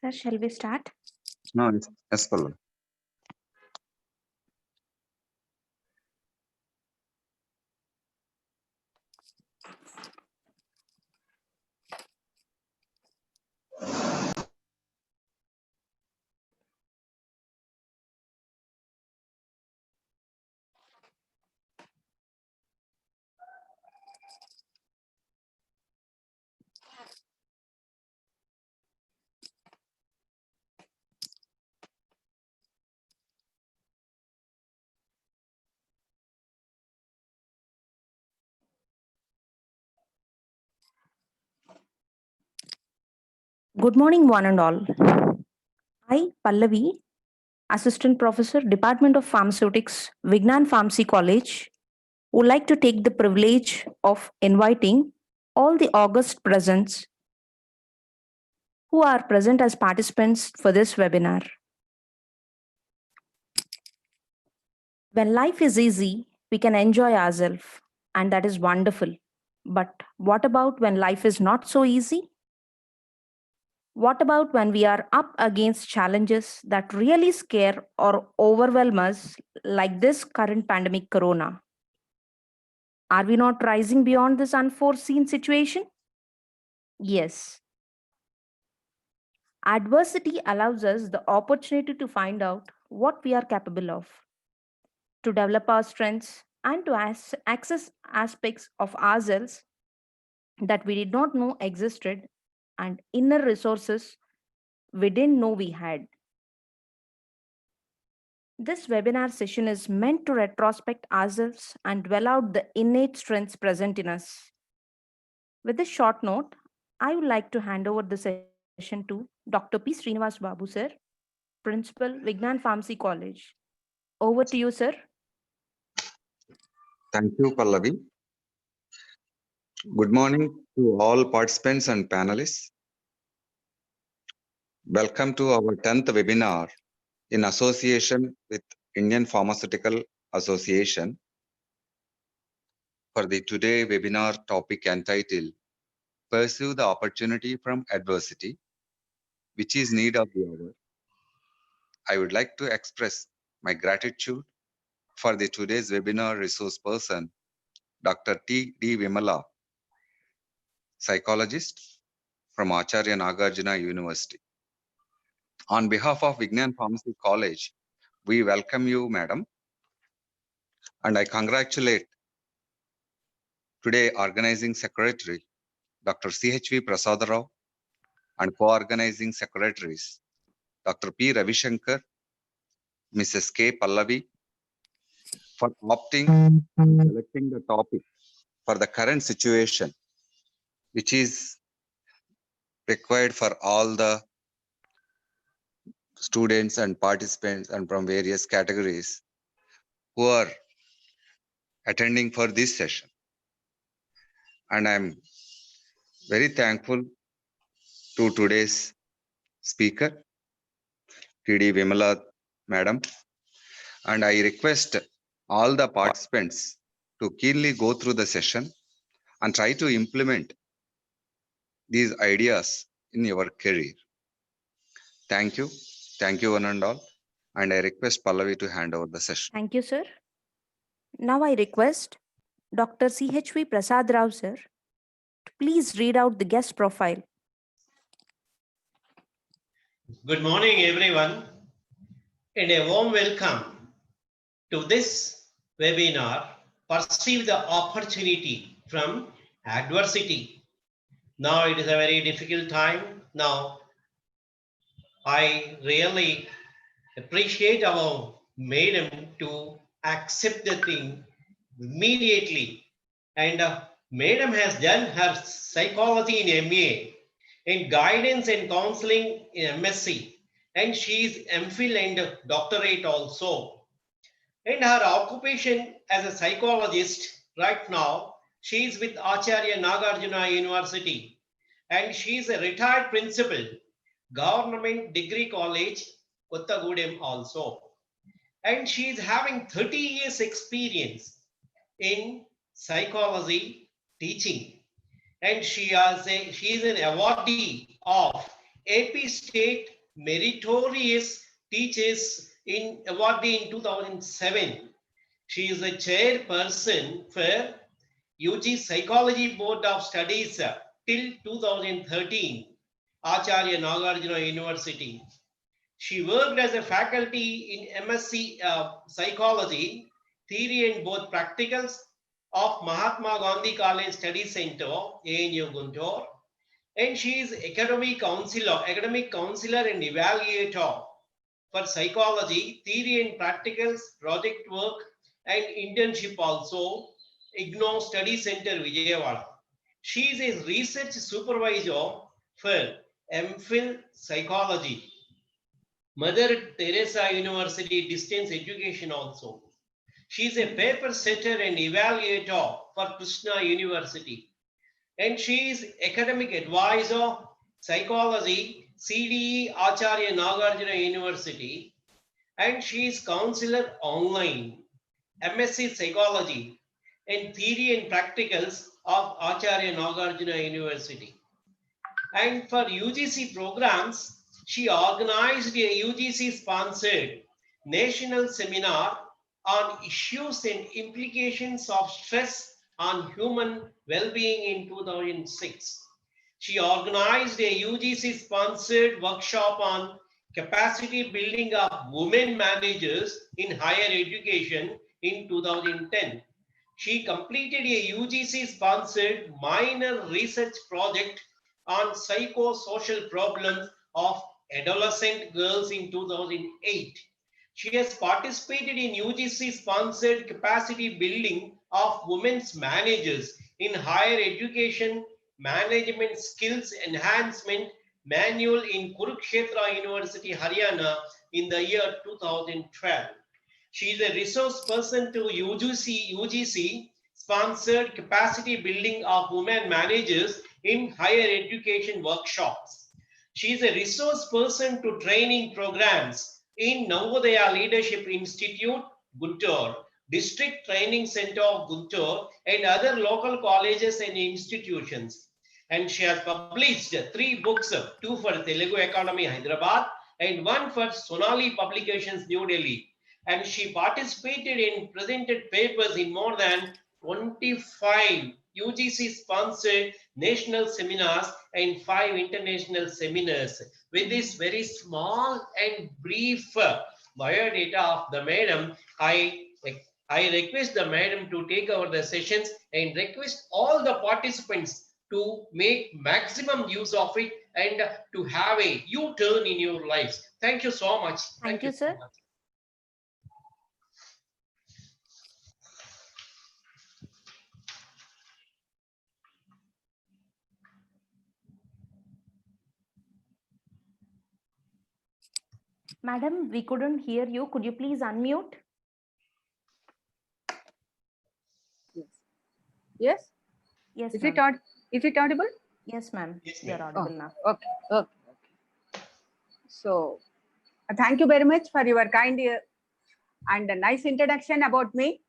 Sir, shall we start? No, yes, Pallavi. Good morning, one and all. I, Pallavi, Assistant Professor, Department of Pharmaceutics, Vignan Pharmacy College, would like to take the privilege of inviting all the August presents who are present as participants for this webinar. When life is easy, we can enjoy ourselves, and that is wonderful. But what about when life is not so easy? What about when we are up against challenges that really scare or overwhelm us, like this current pandemic corona? Are we not rising beyond this unforeseen situation? Yes. Adversity allows us the opportunity to find out what we are capable of, to develop our strengths, and to access aspects of ourselves that we did not know existed, and inner resources we didn't know we had. This webinar session is meant to retrospect ourselves and dwell out the innate strengths present in us. With this short note, I would like to hand over the session to Dr. P. Srinivas Babu, sir, Principal, Vignan Pharmacy College. Over to you, sir. Thank you, Pallavi. Good morning to all participants and panelists. Welcome to our 10th webinar in association with Indian Pharmaceutical Association for the today webinar topic entitled Pursue the Opportunity from Adversity, which is need of the hour. I would like to express my gratitude for the today's webinar resource person, Dr. T.D. Vimala, psychologist from Acharya Nagarjuna University. On behalf of Vignan Pharmacy College, we welcome you, madam, and I congratulate today organizing secretary, Dr. C.H.V. Prasadarao, and co-organizing secretaries, Dr. P. Ravishankar, Mrs. K. Pallavi, for opting and selecting the topic for the current situation, which is required for all the students and participants and from various categories who are attending for this session. And I'm very thankful to today's speaker, T.D. Vimala madam, and I request all the participants to keenly go through the session and try to implement these ideas in your career. Thank you one and all, and I request Pallavi to hand over the session. Thank you, sir. Now I request Dr. C.H.V. Prasad Rao, sir, to please read out the guest profile. Good morning, everyone, and a warm welcome to this webinar, Perceive the Opportunity from Adversity. Now it is a very difficult time. Now I really appreciate our madam to accept the thing immediately. And madam has done her psychology in MA and guidance and counseling in MSc. And she is MPhil and doctorate also. And her occupation as a psychologist right now, she is with Acharya Nagarjuna University. And she is a retired principal, Government Degree College, Kottagudem also. And she is having 30 years experience in psychology teaching. And she is an awardee of AP State Meritorious Teachers in awardee in 2007. She is the chairperson for UG Psychology Board of Studies till 2013, Acharya Nagarjuna University. She worked as a faculty in MSc Psychology, Theory and both Practicals of Mahatma Gandhi College Study Center, ANU Guntur, and she is academic counselor and evaluator for psychology, theory and practicals, project work, and internship also, IGNOU Study Center, Vijayawada. She is a research supervisor for MPhil Psychology, Mother Teresa University Distance Education also. She is a paper setter and evaluator for Krishna University. And she is academic advisor, psychology, CDE Acharya Nagarjuna University. And she is counselor online, MSc Psychology, and Theory and Practicals of Acharya Nagarjuna University. And for UGC programs, she organized a UGC sponsored national seminar on issues and implications of stress on human well-being in 2006. She organized a UGC sponsored workshop on capacity building of women managers in higher education in 2010. She completed a UGC sponsored minor research project on psychosocial problems of adolescent girls in 2008. She has participated in UGC sponsored capacity building of women's managers in higher education, management skills enhancement manual in Kurukshetra University, Haryana in the year 2012. She is a resource person to UGC sponsored capacity building of women managers in higher education workshops. She is a resource person to training programs in Navodaya Leadership Institute, Guntur, District Training Center of Guntur, and other local colleges and institutions. And she has published 3 books, 2 for Telugu Academy Hyderabad and 1 for Sonali Publications New Delhi. And she participated in presented papers in more than 25 UGC sponsored national seminars and 5 international seminars. With this very small and brief biodata of the madam, I request the madam to take over the sessions and request all the participants to make maximum use of it and to have a U-turn in your lives. Thank you so much. Thank you, so sir. much. Madam, we couldn't hear you. Could you please unmute? Yes. Yes. Yes, Is ma'am. it audible? Yes, ma'am. Yes, You're ma'am. audible now. Okay. So, thank you very much for your kind and a nice introduction about me.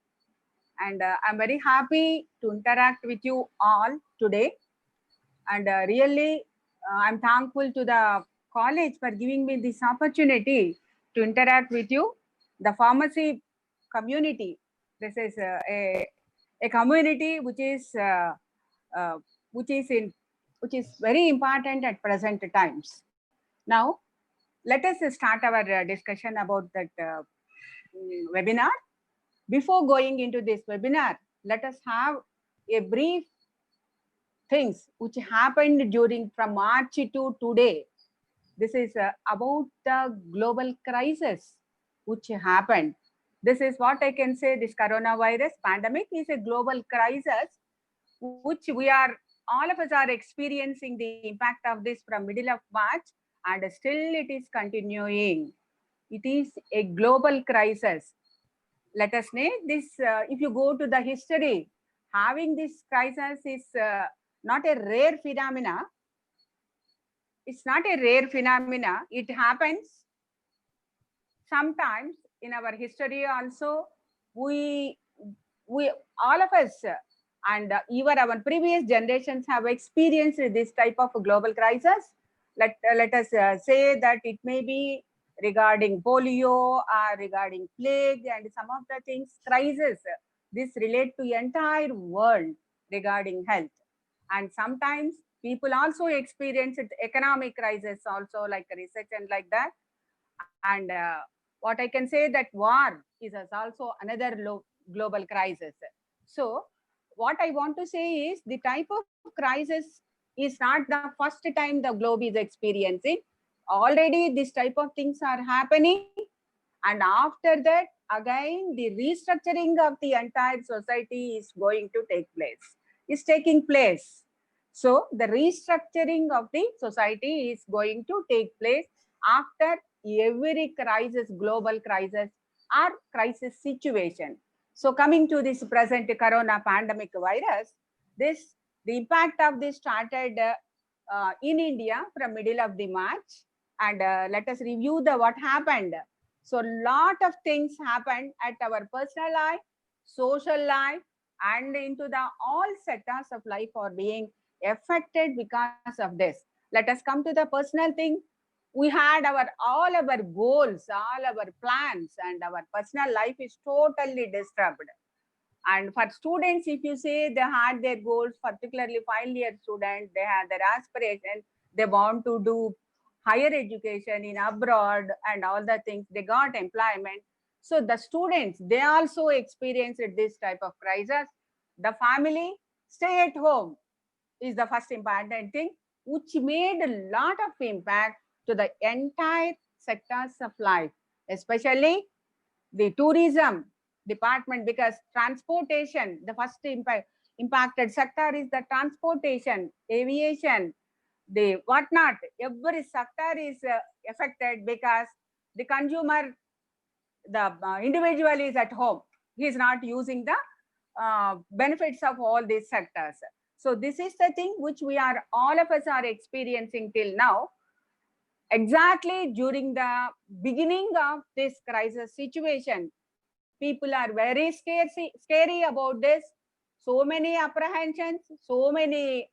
And I'm very happy to interact with you all today. And really, I'm thankful to the college for giving me this opportunity to interact with you. The pharmacy community. This is a community which is very important at present times. Now, let us start our discussion about that webinar. Before going into this webinar, let us have a brief things which happened during from March to today. This is about the global crisis which happened. This is what I can say. This coronavirus pandemic is a global crisis which all of us are experiencing the impact of this from middle of March, and still it is continuing. It is a global crisis. Let us say this, if you go to the history, having this crisis is not a rare phenomena. It's not a rare phenomena. It happens sometimes in our history also. We all of us and even our previous generations have experienced this type of global crisis. let us say that it may be regarding polio or regarding plague and some of the things, crisis. This relate to entire world regarding health. And sometimes people also experience it, economic crisis also, like recession like that. And what I can say that war is also another global crisis. So what I want to say is the type of crisis is not the first time the globe is experiencing. Already this type of things are happening, and after that again the restructuring of the entire society is going to take place, is taking place. So the restructuring of the society is going to take place after every crisis, global crisis or crisis situation. So coming to this present corona pandemic virus, this the impact of this started in India from middle of the March, and let us review the what happened. So lot of things happened at our personal life, social life, and into the all sectors of life are being affected because of this. Let us come to the personal thing. We had our all our goals, all our plans, and our personal life is totally disturbed. And for students, if you say they had their goals, particularly final year students, they had their aspiration, they want to do higher education in abroad and all the things, they got employment. So the students, they also experienced this type of crisis. The family, stay at home is the first important thing, which made a lot of impact to the entire sectors of life, especially the tourism department, because transportation, the first impacted sector is the transportation, aviation, the whatnot. Every sector is affected because the consumer, the individual is at home. He is not using the benefits of all these sectors. So this is the thing which we are, all of us are experiencing till now. Exactly during the beginning of this crisis situation, people are very scary about this. So many apprehensions, so many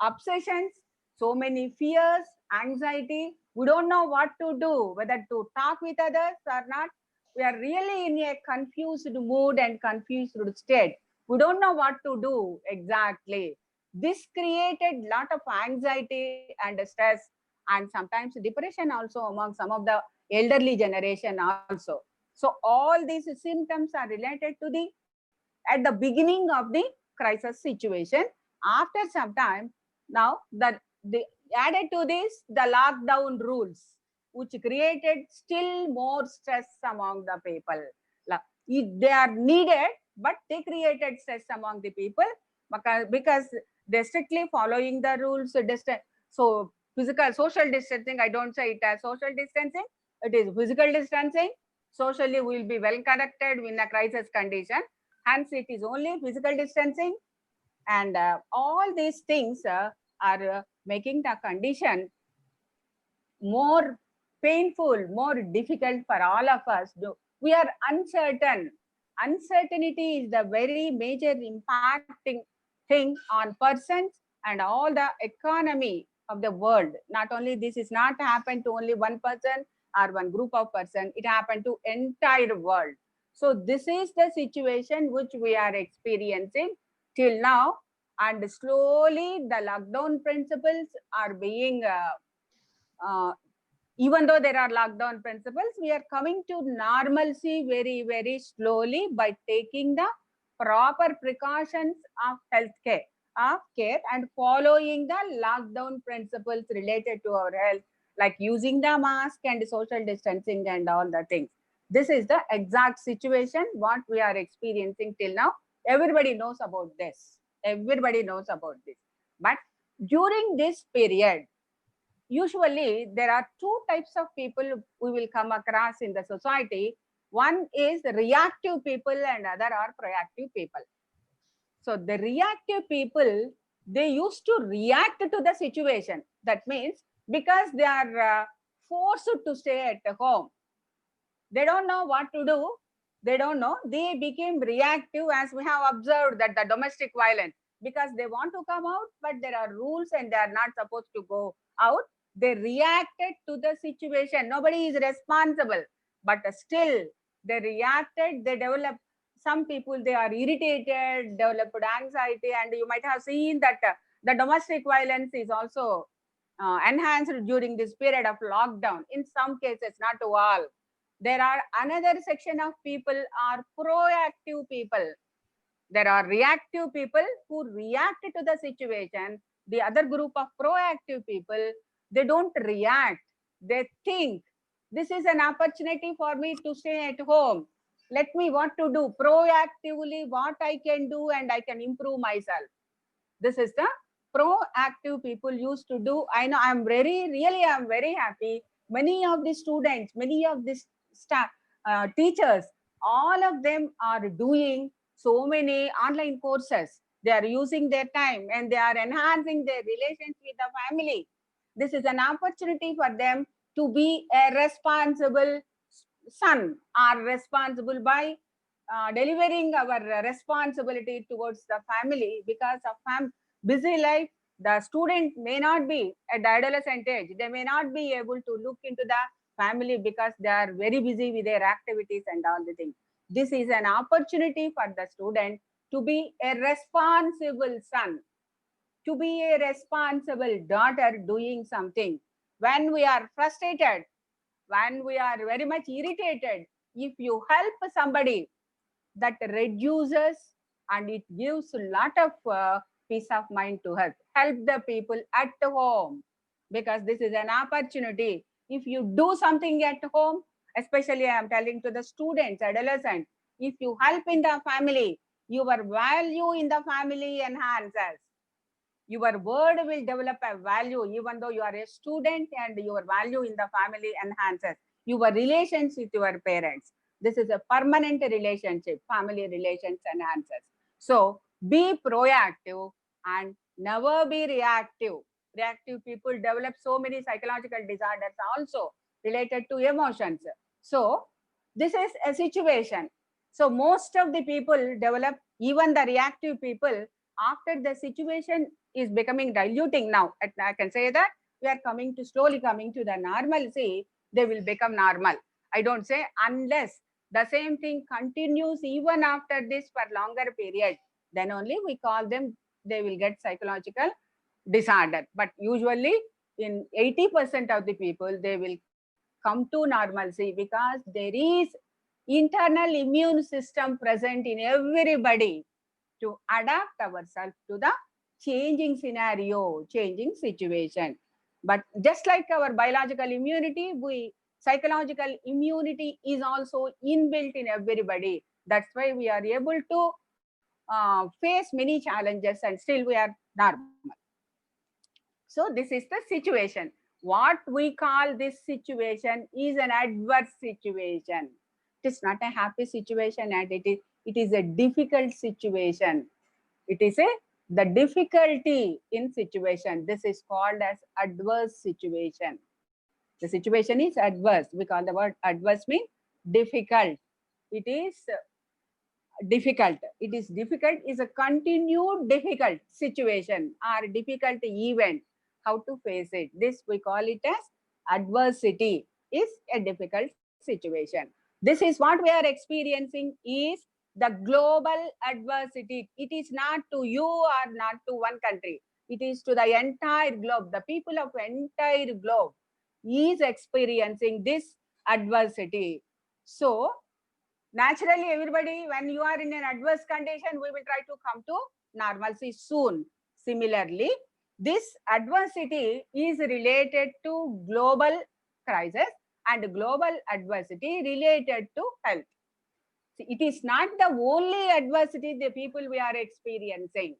obsessions, so many fears, anxiety. We don't know what to do, whether to talk with others or not. We are really in a confused mood and confused state. We don't know what to do exactly. This created lot of anxiety and stress, and sometimes depression also among some of the elderly generation also. So all these symptoms are related to the at the beginning of the crisis situation. After some time, now the added to this the lockdown rules, which created still more stress among the people. They are needed, but they created stress among the people because they're strictly following the rules. So physical social distancing, I don't say it as social distancing, it is physical distancing. Socially, we will be well connected in a crisis condition. Hence, it is only physical distancing, and all these things are making the condition more painful, more difficult for all of us. We are uncertain. Uncertainty is the very major impacting thing on persons and all the economy of the world. Not only this is not happened to only one person or one group of person, it happened to entire world. So this is the situation which we are experiencing till now, and slowly the lockdown principles are being uh, even though there are lockdown principles, we are coming to normalcy very, very slowly by taking the proper precautions of healthcare, of care, and following the lockdown principles related to our health, like using the mask and social distancing and all the things. This is the exact situation what we are experiencing till now. Everybody knows about this. Everybody knows about this. But during this period, usually there are two types of people we will come across in the society. One is reactive people and other are proactive people. So the reactive people, they used to react to the situation. That means because they are forced to stay at home, they don't know what to do. They don't know. They became reactive, as we have observed that the domestic violence, because they want to come out, but there are rules and they are not supposed to go out. They reacted to the situation. Nobody is responsible, but still they reacted. They developed. Some people, they are irritated, developed anxiety, and you might have seen that the domestic violence is also enhanced during this period of lockdown. In some cases, not all. There are another section of people are proactive people. There are reactive people who react to the situation. The other group of proactive people, they don't react. They think, this is an opportunity for me to stay at home. Let me what to do proactively, what I can do, and I can improve myself. This is the proactive people used to do. I know I'm very happy. Many of the students, many of the staff, teachers, all of them are doing so many online courses. They are using their time and they are enhancing their relations with the family. This is an opportunity for them to be a responsible son, are responsible by delivering our responsibility towards the family. Because of busy life, the student may not be at the adolescent age, they may not be able to look into the family because they are very busy with their activities and all the things. This is an opportunity for the student to be a responsible son, to be a responsible daughter doing something. When we are frustrated, when we are very much irritated, if you help somebody, that reduces and it gives a lot of peace of mind to us. Help the people at home, because this is an opportunity. If you do something at home, especially I am telling to the students, adolescents, if you help in the family, your value in the family enhances. Your word will develop a value even though you are a student, and your value in the family enhances. Your relations with your parents, this is a permanent relationship, family relations enhances. So be proactive and never be reactive. Reactive people develop so many psychological disorders also related to emotions. So this is a situation. So most of the people develop, even the reactive people, after the situation is becoming diluting now. I can say that we are coming to slowly coming to the normalcy, they will become normal. I don't say unless the same thing continues even after this for longer period, then only we call them, they will get psychological disorder. But usually in 80% of the people, they will come to normalcy because there is internal immune system present in everybody to adapt ourselves to the changing scenario, changing situation. But just like our biological immunity, psychological immunity is also inbuilt in everybody. That's why we are able to face many challenges and still we are normal. So this is the situation. What we call this situation is an adverse situation. It is not a happy situation, and it is a difficult situation. It is the difficulty in situation. This is called as adverse situation. The situation is adverse. We call the word adverse mean difficult. It is difficult. It is difficult is a continued difficult situation or difficult event. How to face it? This we call it as adversity. Is a difficult situation. This is what we are experiencing is the global adversity. It is not to you or not to one country. It is to the entire globe. The people of entire globe is experiencing this adversity. So naturally, everybody, when you are in an adverse condition, we will try to come to normalcy soon. Similarly, this adversity is related to global crisis and global adversity related to health. See, it is not the only adversity the people we are experiencing.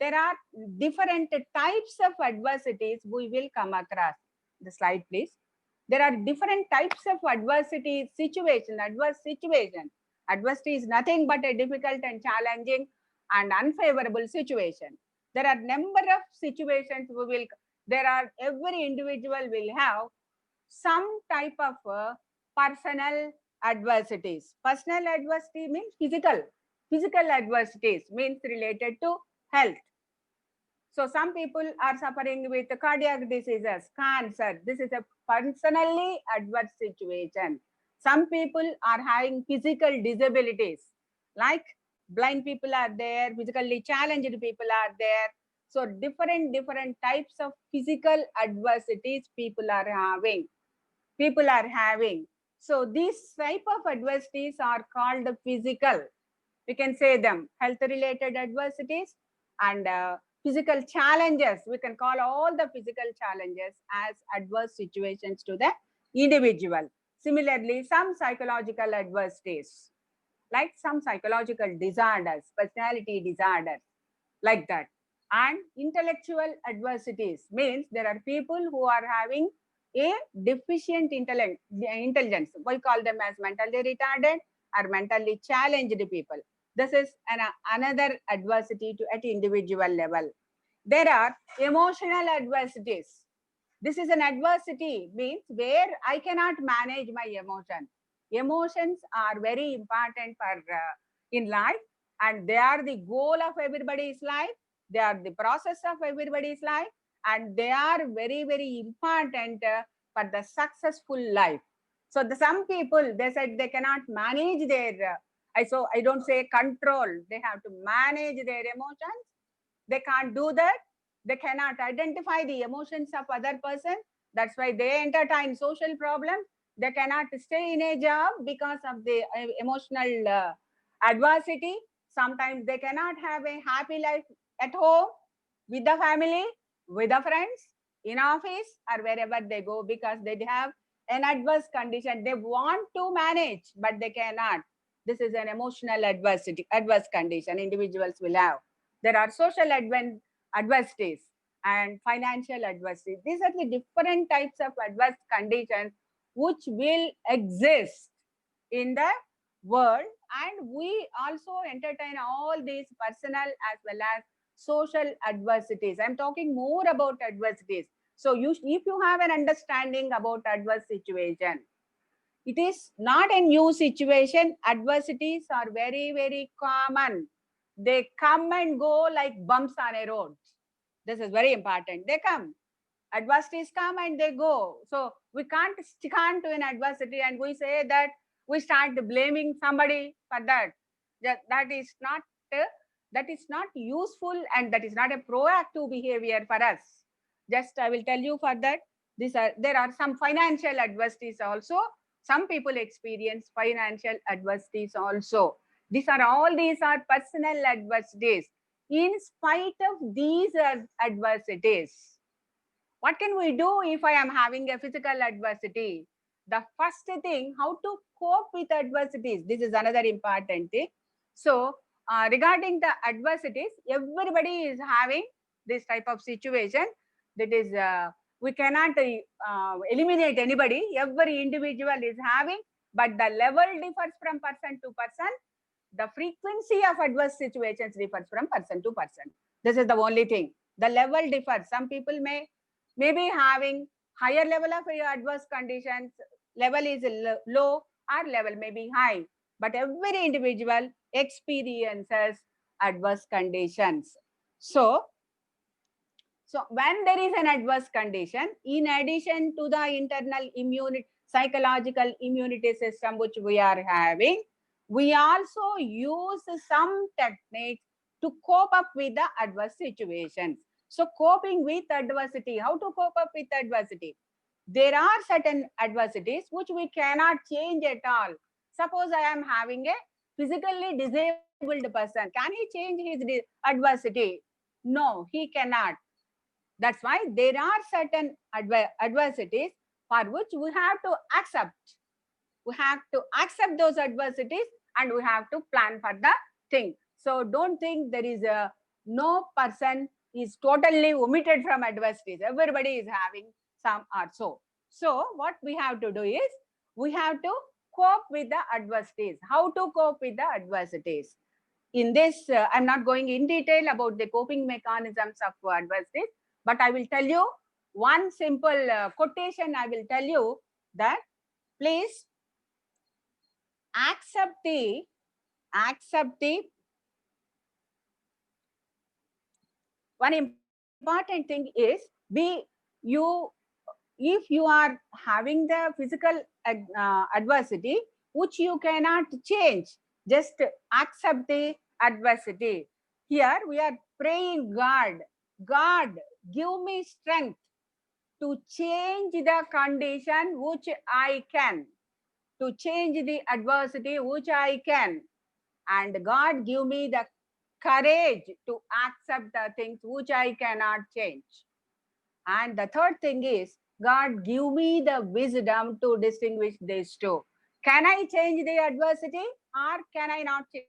There are different types of adversities we will come across. The slide, please. There are different types of adversity situation, adverse situation. Adversity is nothing but a difficult and challenging and unfavorable situation. There are number of situations every individual will have some type of personal adversities. Personal adversity means physical. Physical adversities means related to health. So some people are suffering with cardiac diseases, cancer. This is a personally adverse situation. Some people are having physical disabilities, like blind people are there, physically challenged people are there. So different types of physical adversities people are having. People are having. So these type of adversities are called physical. We can say them health related adversities and physical challenges. We can call all the physical challenges as adverse situations to the individual. Similarly, some psychological adversities, like some psychological disorders, personality disorders, like that. And intellectual adversities means there are people who are having a deficient intelligence. We call them as mentally retarded or mentally challenged people. This is another adversity to at individual level. There are emotional adversities. This is an adversity, means where I cannot manage my emotion. Emotions are very important for in life, and they are the goal of everybody's life. They are the process of everybody's life, and they are very important for the successful life. So some people, they said they cannot manage their I don't say control, they have to manage their emotions. They can't do that. They cannot identify the emotions of other person. That's why they entertain social problems. They cannot stay in a job because of the emotional adversity. Sometimes they cannot have a happy life at home, with the family, with the friends, in office, or wherever they go, because they have an adverse condition. They want to manage, but they cannot. This is an emotional adverse condition individuals will have. There are social adversities and financial adversities. These are the different types of adverse conditions which will exist in the world, and we also entertain all these personal as well as social adversities. I'm talking more about adversities. So if you have an understanding about adverse situation, it is not a new situation. Adversities are very common. They come and go like bumps on a road. This is very important. They come. Adversities come and they go. So we can't stick on to an adversity and we say that we start blaming somebody for that. That is not useful, and that is not a proactive behavior for us. Just I will tell you for that. There are some financial adversities also. Some people experience financial adversities also. These are personal adversities. In spite of these adversities, what can we do if I am having a physical adversity? The first thing, how to cope with adversities. This is another important thing. So, regarding the adversities, everybody is having this type of situation. That is, we cannot eliminate anybody. Every individual is having, but the level differs from person to person. The frequency of adverse situations differs from person to person. This is the only thing. The level differs. Some people may be having higher level of adverse conditions. Level is low, or level may be high. But every individual experiences adverse conditions. So when there is an adverse condition, in addition to the internal psychological immunity system which we are having, we also use some techniques to cope up with the adverse situations. So coping with adversity, how to cope up with adversity? There are certain adversities which we cannot change at all. Suppose I am having a physically disabled person. Can he change his adversity? No, he cannot. That's why there are certain adversities for which we have to accept. We have to accept those adversities and we have to plan for the thing. So don't think there is no person is totally omitted from adversities. Everybody is having some or so. So what we have to do is we have to cope with the adversities. How to cope with the adversities? In this, I'm not going in detail about the coping mechanisms of adversities, but I will tell you one simple quotation. I will tell you that please accept the one important important thing is if you are having the physical adversity, which you cannot change, just accept the adversity. Here we are praying God, God, give me strength to change the condition which I can, to change the adversity which I can. And God, give me the courage to accept the things which I cannot change. And the third thing is, God, give me the wisdom to distinguish these two. Can I change the adversity or can I not change?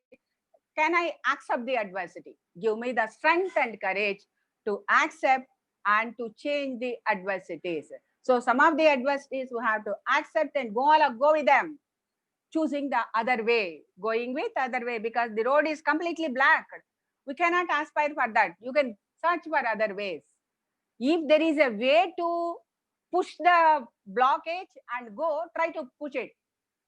Can I accept the adversity? Give me the strength and courage to accept and to change the adversities. So some of the adversities we have to accept and go with them, choosing the other way, going with other way, because the road is completely black. We cannot aspire for that. You can search for other ways. If there is a way to push the blockage and go, try to push it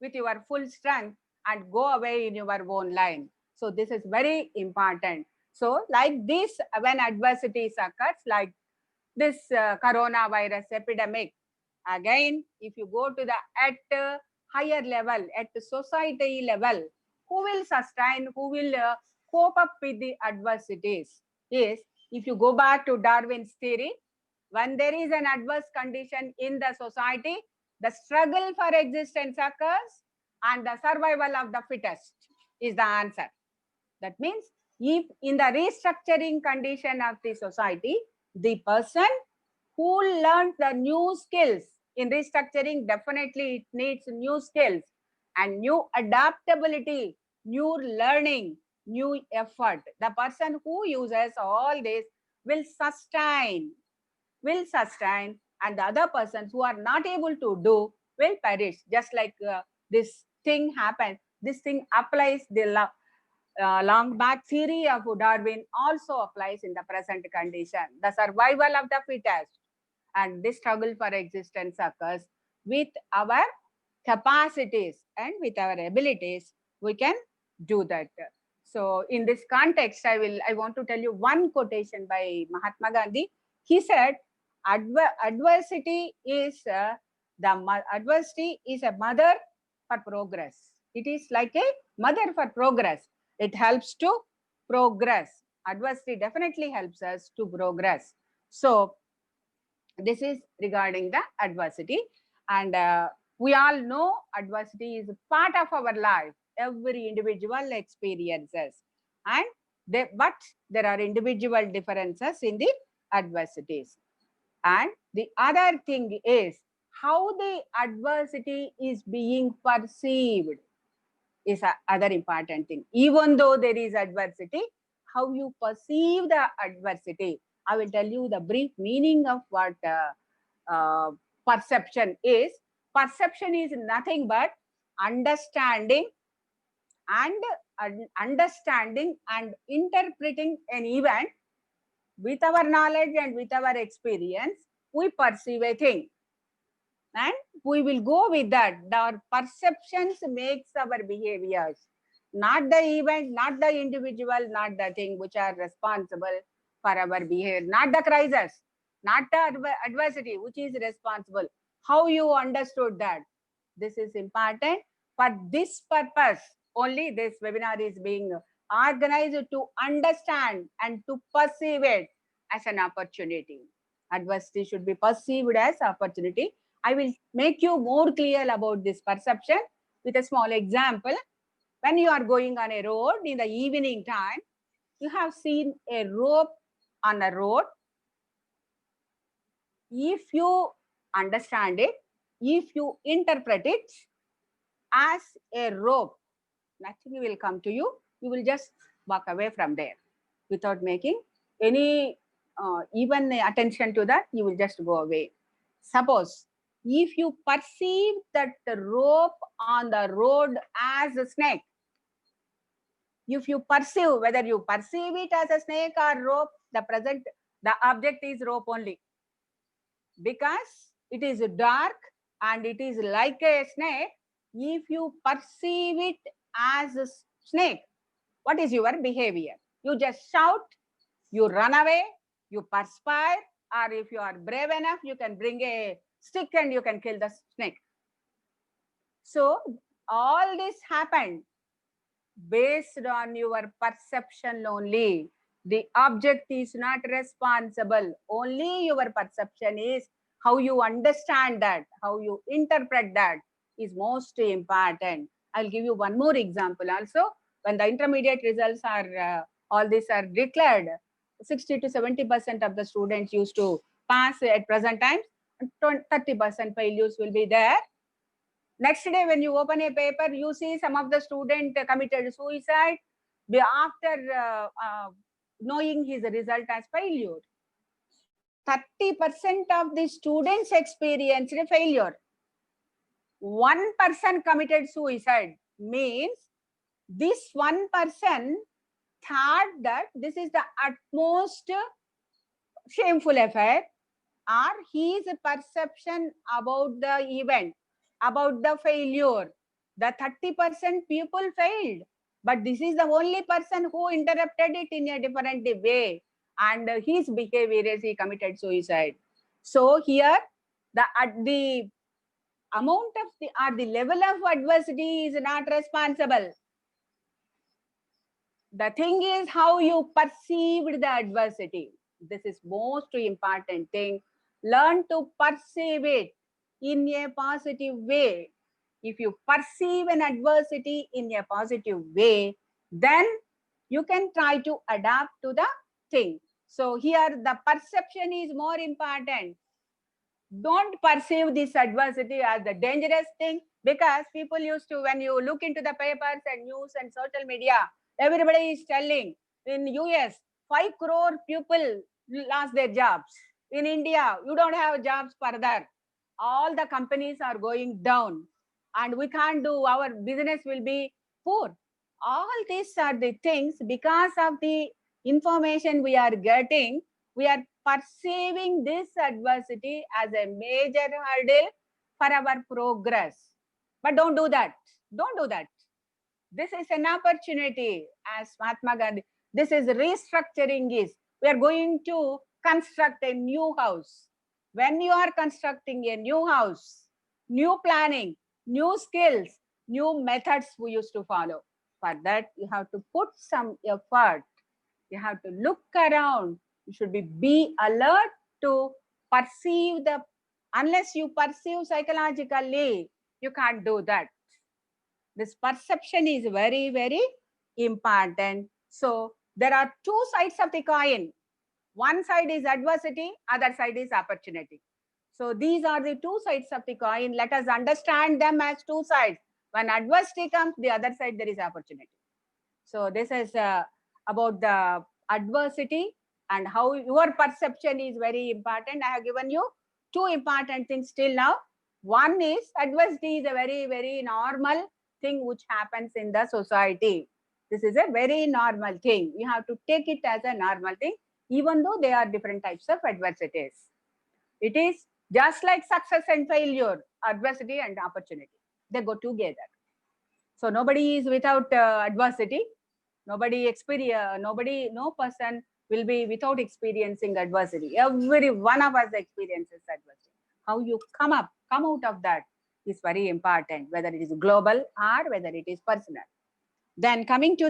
with your full strength and go away in your own line. So this is very important. So like this, when adversities occurs, like this coronavirus epidemic, again, if you go to the at higher level, at the society level, who will sustain, who will cope up with the adversities? Is, if you go back to Darwin's theory, when there is an adverse condition in the society, the struggle for existence occurs and the survival of the fittest is the answer. That means if in the restructuring condition of the society, the person who learned the new skills in restructuring, definitely it needs new skills and new adaptability, new learning, new effort. The person who uses all this will sustain, and the other persons who are not able to do will perish. Just like this thing happened, this thing applies, the long back theory of Darwin also applies in the present condition. The survival of the fittest and this struggle for existence occurs with our capacities and with our abilities, we can do that. So in this context, I want to tell you one quotation by Mahatma Gandhi. He said, adversity is adversity is a mother for progress. It is like a mother for progress. It helps to progress. Adversity definitely helps us to progress. So this is regarding the adversity. And we all know adversity is part of our life. Every individual experiences. And but there are individual differences in the adversities. And the other thing is how the adversity is being perceived is another important thing. Even though there is adversity, how you perceive the adversity. I will tell you the brief meaning of what perception is. Perception is nothing but understanding and interpreting an event with our knowledge and with our experience. We perceive a thing and we will go with that. Our perceptions makes our behaviors, not the event, not the individual, not the thing which are responsible for our behavior, not the crisis, not the adversity which is responsible. How you understood that? This is important. For this purpose, only this webinar is being organized to understand and to perceive it as an opportunity. Adversity should be perceived as opportunity. I will make you more clear about this perception with a small example. When you are going on a road in the evening time, you have seen a rope on a road. If you understand it, if you interpret it as a rope, nothing will come to you. You will just walk away from there without making any even attention to that. You will just go away. Suppose if you perceive that the rope on the road as a snake, if you perceive, whether you perceive it as a snake or rope, the object is rope only, because it is dark and it is like a snake. If you perceive it as a snake, what is your behavior? You just shout, you run away, You perspire, or if you are brave enough, you can bring a stick and you can kill the snake. So all this happened based on your perception only. The object is not responsible. Only your perception is how you understand that, how you interpret that is most important. I'll give you one more example also. When the intermediate results are, all these are declared, 60 to 70% of the students used to pass at present times, 30% failures will be there. Next day, when you open a paper, you see some of the student committed suicide after knowing his result as failure. 30% of the students experienced a failure. 1% committed suicide means this 1% thought that this is the utmost shameful affair, or his perception about the event, about the failure. The 30% people failed, but this is the only person who interrupted it in a different way, and his behavior is he committed suicide. So here, the amount of the level of adversity is not responsible. The thing is how you perceived the adversity. This is most important thing. Learn to perceive it in a positive way. If you perceive an adversity in a positive way, then you can try to adapt to the thing. So here the perception is more important. Don't perceive this adversity as the dangerous thing, because people used to, when you look into the papers and news and social media, everybody is telling in US 5 crore people lost their jobs. In India, you don't have jobs further. All the companies are going down and we can't do, our business will be poor. All these are the things because of the information we are getting, we are perceiving this adversity as a major hurdle for our progress. But don't do that. Don't do that. This is an opportunity, as Mahatma Gandhi. This is restructuring is. We are going to construct a new house. When you are constructing a new house, new planning, new skills, new methods we used to follow. For that, you have to put some effort. You have to look around. You should be alert to perceive the, unless you perceive psychologically, you can't do that. This perception is very, very important. So there are two sides of the coin. One side is adversity, other side is opportunity. So these are the two sides of the coin. Let us understand them as two sides. When adversity comes, the other side there is opportunity. So this is about the adversity and how your perception is very important. I have given you two important things till now. One is adversity is a very, very normal thing which happens in the society. This is a very normal thing. You have to take it as a normal thing, even though there are different types of adversities. It is just like success and failure, adversity and opportunity. They go together. So nobody is without adversity. No person will be without experiencing adversity. Every one of us experiences adversity. How you come out of that is very important, whether it is global or whether it is personal. Then coming to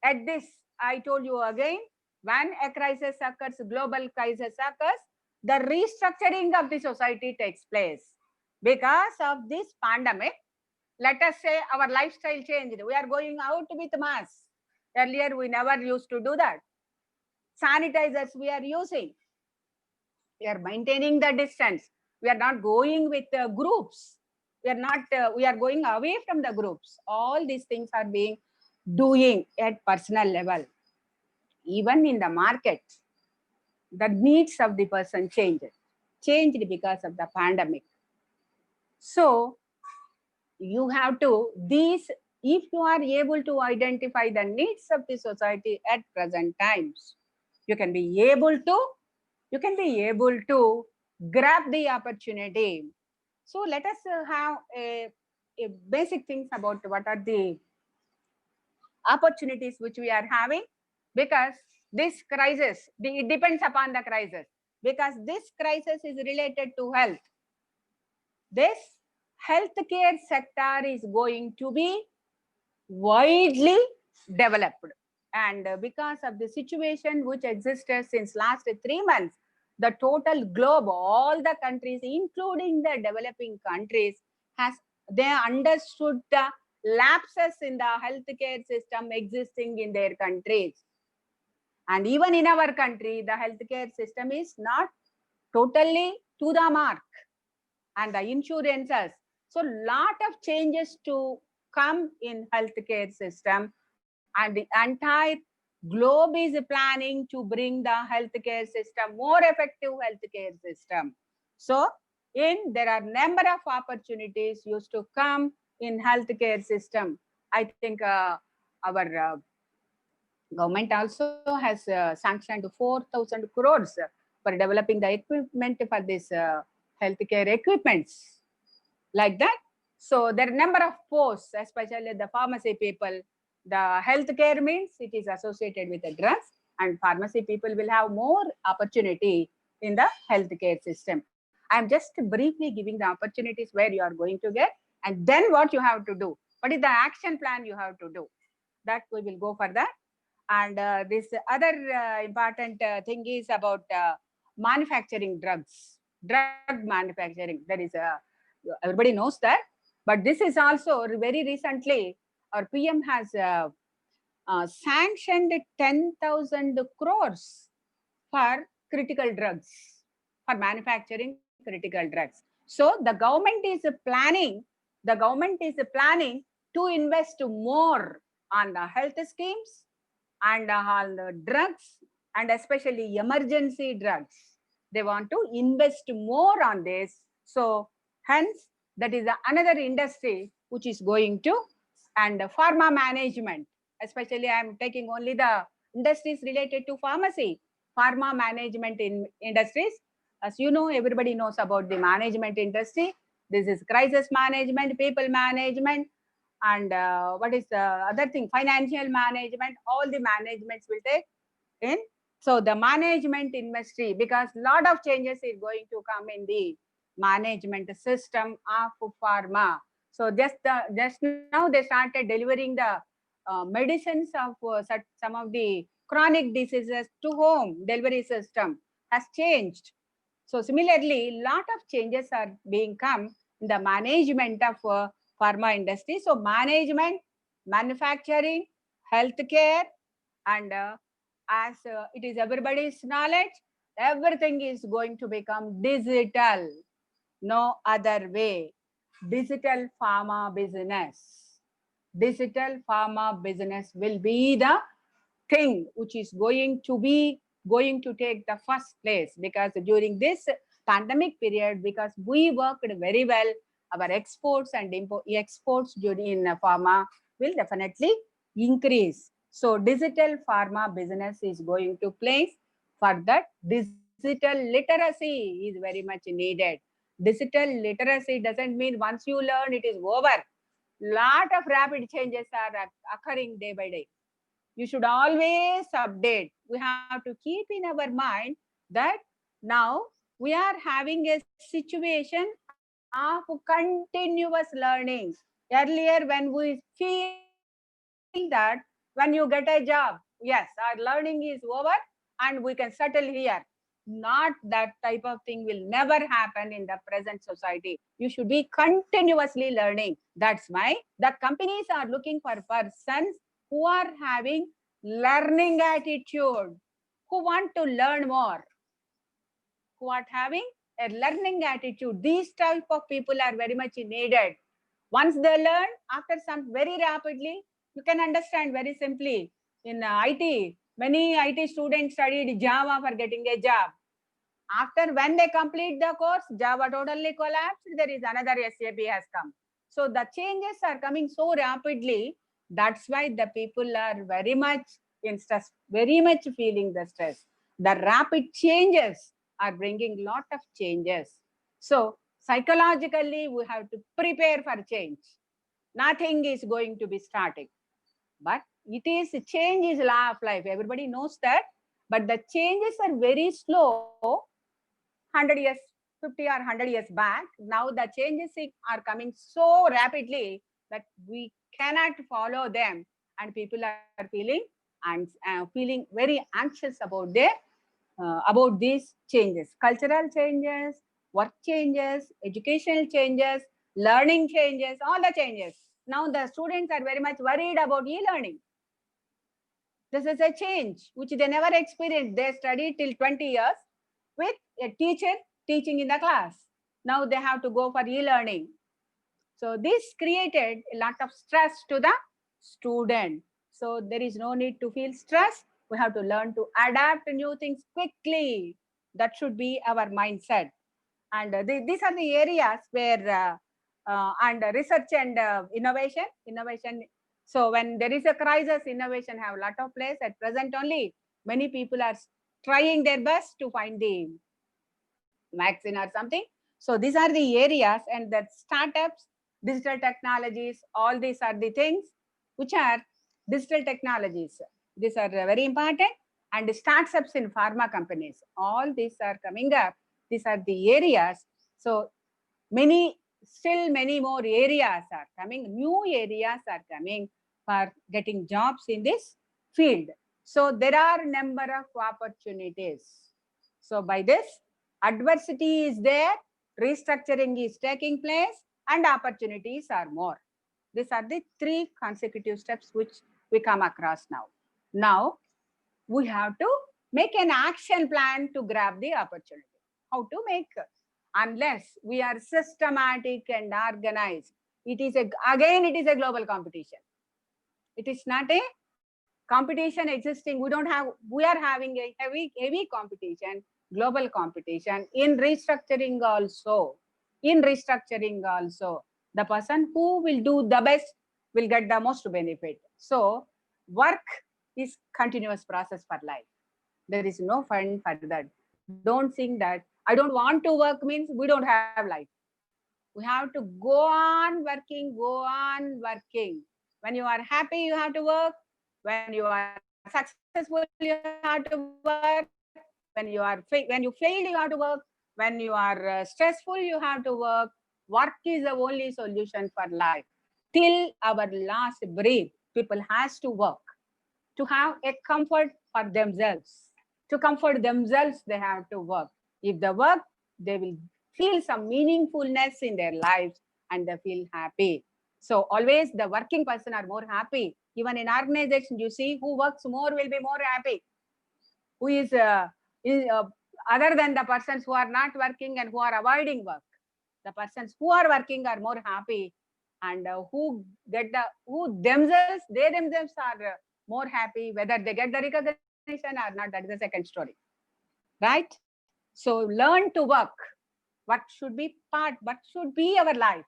at this, I told you again, when a crisis occurs, global crisis occurs, the restructuring of the society takes place. Because of this pandemic, let us say our lifestyle changed. We are going out with masks. Earlier, we never used to do that. Sanitizers we are using. We are maintaining the distance. We are not going with groups. We are not. We are going away from the groups. All these things are being doing at personal level. Even in the market, the needs of the person changed because of the pandemic. So you have to, these, if you are able to identify the needs of the society at present times, you can be able to grab the opportunity. So let us have a basic things about what are the opportunities which we are having, because this crisis, it depends upon the crisis, because this crisis is related to health. This healthcare sector is going to be widely developed. And because of the situation which existed since last 3 months, the total globe, all the countries, including the developing countries, they understood the lapses in the healthcare system existing in their countries. And even in our country, the healthcare system is not totally to the mark, and the insurances. So lot of changes to come in healthcare system, and the entire globe is planning to bring the healthcare system, more effective healthcare system. So there are number of opportunities used to come in healthcare system. I think our government also has sanctioned 4,000 crores for developing the equipment for this healthcare equipments, like that. So there are number of posts, especially the pharmacy people. The healthcare means it is associated with the drugs, and pharmacy people will have more opportunity in the healthcare system. I am just briefly giving the opportunities where you are going to get, and then what you have to do. What is the action plan you have to do? That we will go for that. And this other important thing is about manufacturing drugs, drug manufacturing. There is everybody knows that, but this is also very recently our PM has sanctioned 10,000 crores for critical drugs, for manufacturing critical drugs. So the government is planning to invest more on the health schemes and all the drugs, and especially emergency drugs. They want to invest more on this. So hence, that is another industry which is going to, and pharma management, especially I am taking only the industries related to pharmacy, pharma management in industries. As you know, everybody knows about the management industry. This is crisis management, people management, and what is the other thing, financial management. All the managements will take in. So the management industry, because lot of changes is going to come in the management system of pharma. So just now they started delivering the medicines of some of the chronic diseases to home. Delivery system has changed. So similarly, lot of changes are being come in the management of pharma industry. So management, manufacturing, healthcare, and as it is everybody's knowledge, everything is going to become digital. No other way. Digital pharma business. Digital pharma business will be the thing which is going to take the first place, because during this pandemic period, because we worked very well, our exports and exports during pharma will definitely increase. So digital pharma business is going to place. For that, digital literacy is very much needed. Digital literacy doesn't mean once you learn it is over. Lot of rapid changes are occurring day by day. You should always update. We have to keep in our mind that now we are having a situation of continuous learning. Earlier, when we feel that when you get a job, yes, our learning is over and we can settle here. Not that type of thing will never happen in the present society. You should be continuously learning. That's why the companies are looking for persons who are having learning attitude, who want to learn more, who are having a learning attitude. These type of people are very much needed. Once they learn, after some very rapidly, you can understand very simply. In IT, many IT students studied Java for getting a job. After when they complete the course, Java totally collapsed. There is another SAP has come. So the changes are coming so rapidly. That's why the people are very much in stress, very much feeling the stress. The rapid changes are bringing lot of changes. So psychologically, we have to prepare for change. Nothing is going to be static, but it is change is law of life. Everybody knows that. but the changes are very slow. 100 years, 50 or 100 years back, now the changes are coming so rapidly that we cannot follow them, and people are feeling very anxious about these changes, cultural changes, work changes, educational changes, learning changes, all the changes. Now the students are very much worried about e-learning. This is a change which they never experienced. They studied till 20 years with a teacher teaching in the class. Now they have to go for e-learning. So this created a lot of stress to the student. So there is no need to feel stress. We have to learn to adapt new things quickly. That should be our mindset. And these are the areas where and research and innovation. So when there is a crisis, innovation have a lot of place. At present only, many people are trying their best to find the vaccine or something. So these are the areas, and that startups, digital technologies, all these are the things which are digital technologies. These are very important. And the startups in pharma companies, all these are coming up. These are the areas. So still many more areas are coming, new areas are coming for getting jobs in this field. So there are number of opportunities. So by this, adversity is there, restructuring is taking place, and opportunities are more. These are the 3 consecutive steps which we come across now. Now, we have to make an action plan to grab the opportunity. How to make? Unless we are systematic and organized, it is a global competition. It is not a competition existing. We are having a heavy competition, global competition in restructuring also. The person who will do the best will get the most benefit. So work is continuous process for life. There is no fun for that. Don't think that I don't want to work means we don't have life. We have to go on working. When you are happy, you have to work. When you are successful, you have to work. When you fail, you have to work. When you are stressful, you have to work. Work is the only solution for life. Till our last breath, people has to work to have a comfort for themselves. To comfort themselves, they have to work. If they work, they will feel some meaningfulness in their lives and they feel happy. So always the working person are more happy. Even in organization, you see who works more will be more happy. Who is other than the persons who are not working and who are avoiding work. The persons who are working are more happy, and who they themselves are more happy. Whether they get the recognition or not, that is the second story, right? So learn to work. Work should be our life.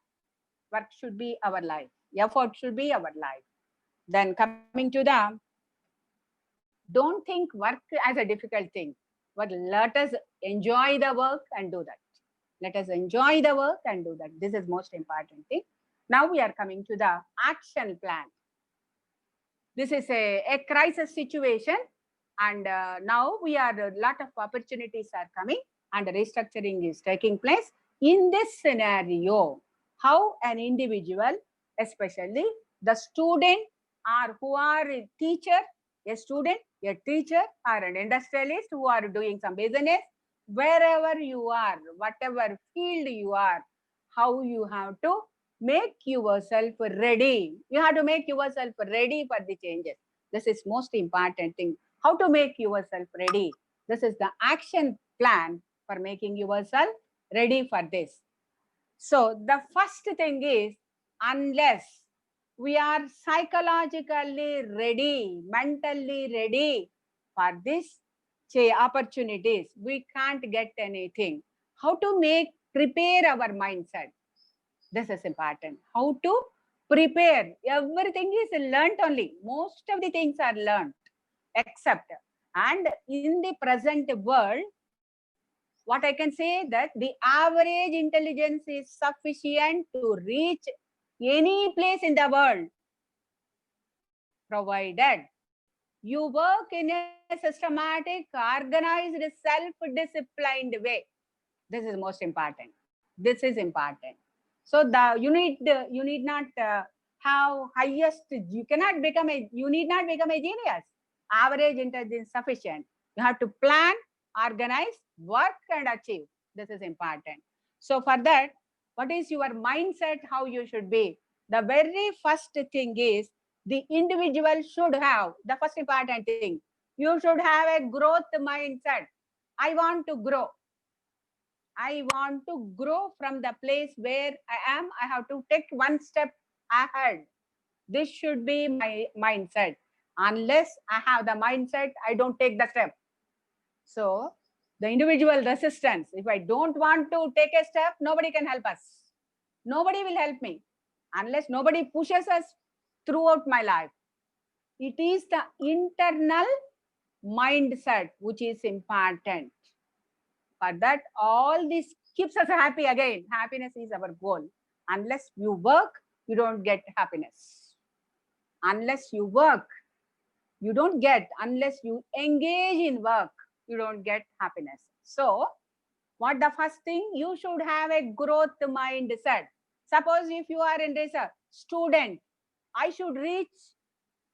Work should be our life. Effort should be our life. Then coming to the, don't think work as a difficult thing, but let us enjoy the work and do that. Let us enjoy the work and do that. This is most important thing. Now we are coming to the action plan. This is a crisis situation, and now a lot of opportunities are coming and restructuring is taking place. In this scenario, how an individual, especially the student or who are a teacher, a student, a teacher or an industrialist who are doing some business, wherever you are, whatever field you are, how you have to make yourself ready. You have to make yourself ready for the changes. This is most important thing. How to make yourself ready. This is the action plan for making yourself ready for this. So the first thing is, unless we are psychologically ready, mentally ready for this opportunities, we can't get anything. How to prepare our mindset? This is important. How to prepare? Everything is learnt only. Most of the things are learnt, except, and in the present world, what I can say that the average intelligence is sufficient to reach any place in the world, provided You work in a systematic, organized, self-disciplined way. This is most important. This is important. So you need not have highest. You cannot become a. You need not become a genius. Average intelligence sufficient. You have to plan, organize, work, and achieve. This is important. So for that, what is your mindset? How you should be? The very first thing is the individual should have the first important thing. You should have a growth mindset. I want to grow. I want to grow from the place where I am. I have to take one step ahead. This should be my mindset. Unless I have the mindset, I don't take the step. So, the individual resistance, if I don't want to take a step, nobody can help us. Nobody will help me unless nobody pushes us throughout my life. It is the internal mindset which is important. For that, all this keeps us happy again. Happiness is our goal. Unless you work, you don't get happiness. Unless you work, you don't get. Unless you engage in work, you don't get happiness. So, what the first thing? You should have a growth mindset. Suppose if you are in this student, I should reach,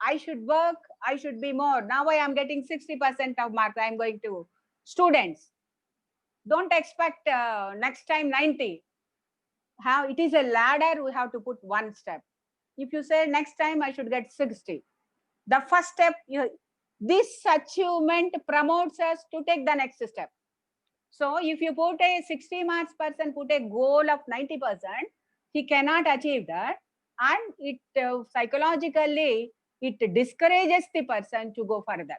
I should work, I should be more. Now I am getting 60% of marks. I am going to students. Don't expect next time 90. How it is a ladder, we have to put one step. If you say next time I should get 60, the first step, this achievement promotes us to take the next step. So if you put a 60 marks person, put a goal of 90%, he cannot achieve that. And it psychologically, it discourages the person to go further.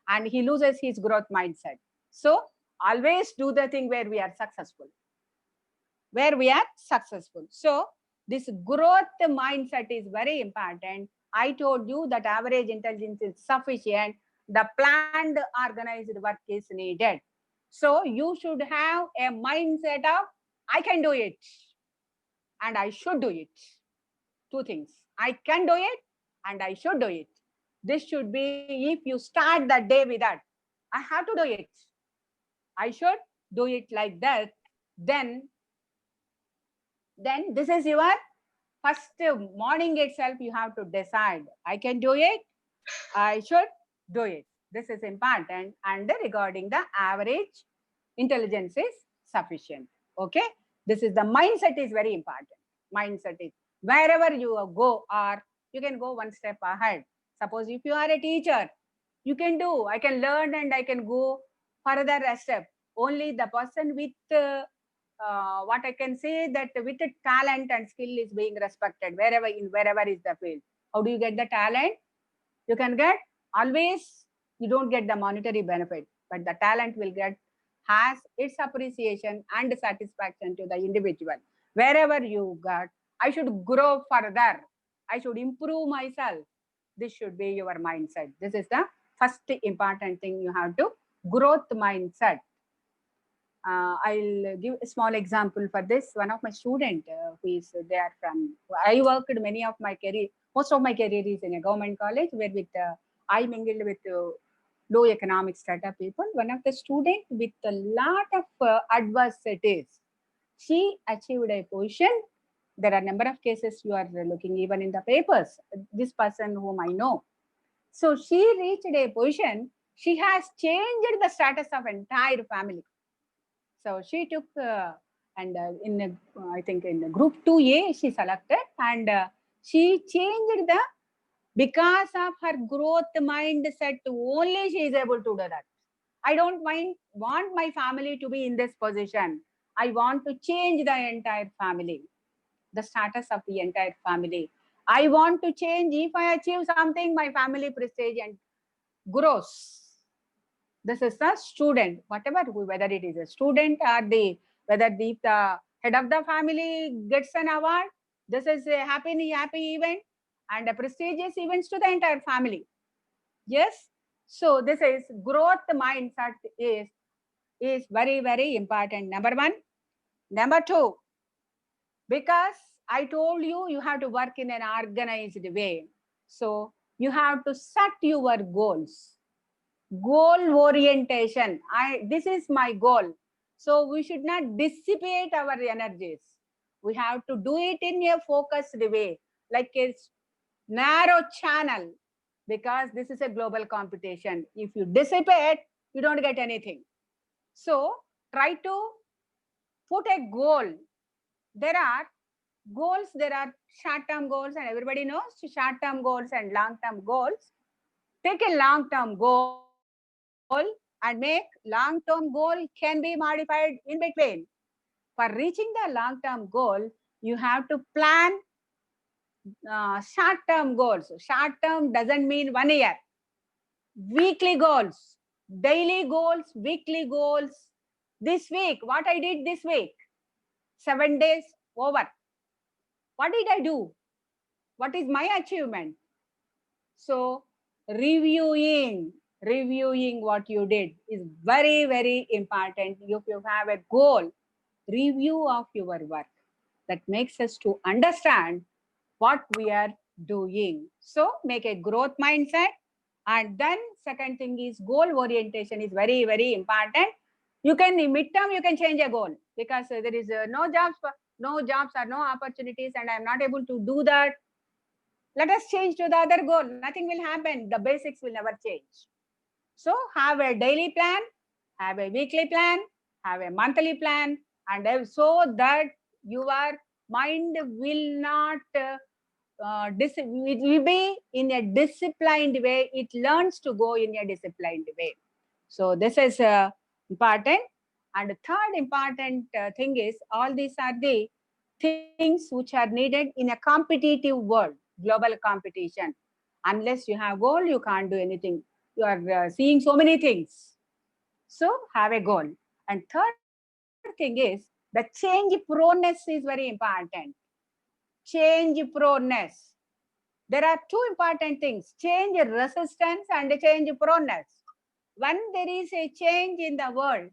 And he loses his growth mindset. So always do the thing where we are successful. Where we are successful. So this growth mindset is very important. I told you that average intelligence is sufficient. The planned organized work is needed. So you should have a mindset of I can do it and I should do it. Two things. I can do it and I should do it. This should be if you start the day with that. I have to do it. I should do it like that. Then this is your first morning itself. You have to decide I can do it, I should do it. This is important. And regarding the average intelligence is sufficient. Okay, this is the mindset is very important. Mindset is wherever you go, or you can go one step ahead. Suppose if you are a teacher, you can do, I can learn and I can go further a step. Only the person with what I can say that with the talent and skill is being respected wherever is the field. How do you get the talent? You can get always, you don't get the monetary benefit, but the talent will get has its appreciation and satisfaction to the individual. Wherever you got, I should grow further. I should improve myself. This should be your mindset. This is the first important thing you have to growth mindset. I'll give a small example for this. One of my student who is there from, I worked many of my career, most of my career is in a government college where with I mingled with low economic strata people. One of the student with a lot of adversities, she achieved a position. There are a number of cases you are looking even in the papers. This person whom I know. So she reached a position. She has changed the status of entire family. So she took and I think in group 2A she selected, and she changed the, because of her growth mindset only she is able to do that. I don't want my family to be in this position. I want to change the entire family, the status of the entire family. I want to change. If I achieve something, my family prestige and grows. This is the student, whatever, whether it is a student or whether the head of the family gets an award. This is a happy event and a prestigious events to the entire family. Yes. So this is growth mindset is very, very important. Number one. Number two, because I told you, you have to work in an organized way. So you have to set your goals. Goal orientation. This is my goal. So we should not dissipate our energies. We have to do it in a focused way, like a narrow channel, because this is a global competition. If you dissipate, you don't get anything. So try to put a goal. There are goals, there are short-term goals, and everybody knows short-term goals and long-term goals. Take a long-term goal and make long-term goal can be modified in between. For reaching the long-term goal, you have to plan short-term goals. Short-term doesn't mean 1 year. Weekly goals, daily goals, weekly goals. This week, what I did this week? 7 days over. What did I do? What is my achievement? So reviewing what you did is very, very important. If you have a goal, review of your work. That makes us to understand what we are doing. So make a growth mindset. And then second thing is goal orientation is very, very important. You can, in midterm, you can change a goal, because there is no jobs or no opportunities, and I'm not able to do that. Let us change to the other goal. Nothing will happen. The basics will never change. So have a daily plan, have a weekly plan, have a monthly plan, and so that your mind will not it will be in a disciplined way. It learns to go in a disciplined way. So this is important. And the third important thing is, all these are the things which are needed in a competitive world, global competition. Unless you have goal, you can't do anything. You are seeing so many things. So have a goal. And third thing is, the change proneness is very important. Change proneness. There are two important things: change resistance and change proneness. When there is a change in the world,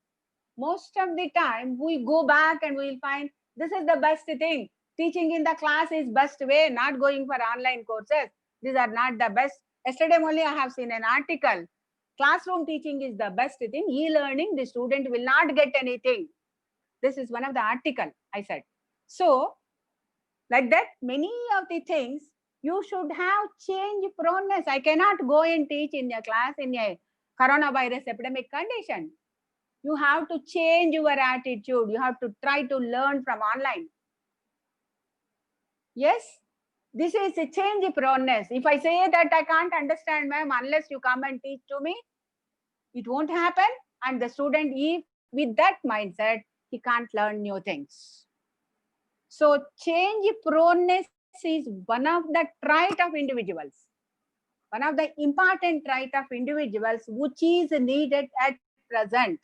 most of the time we go back and we'll find this is the best thing. Teaching in the class is best way, not going for online courses. These are not the best. Yesterday only I have seen an article. Classroom teaching is the best thing. E-learning, the student will not get anything. This is one of the article I said. So like that, many of the things you should have change proneness. I cannot go and teach in a class in a coronavirus epidemic condition. You have to change your attitude. You have to try to learn from online. Yes, this is a change proneness. If I say that I can't understand, ma'am, unless you come and teach to me, it won't happen. And the student, if with that mindset, he can't learn new things. So change proneness is one of the trait of individuals. One of the important trait of individuals which is needed at present.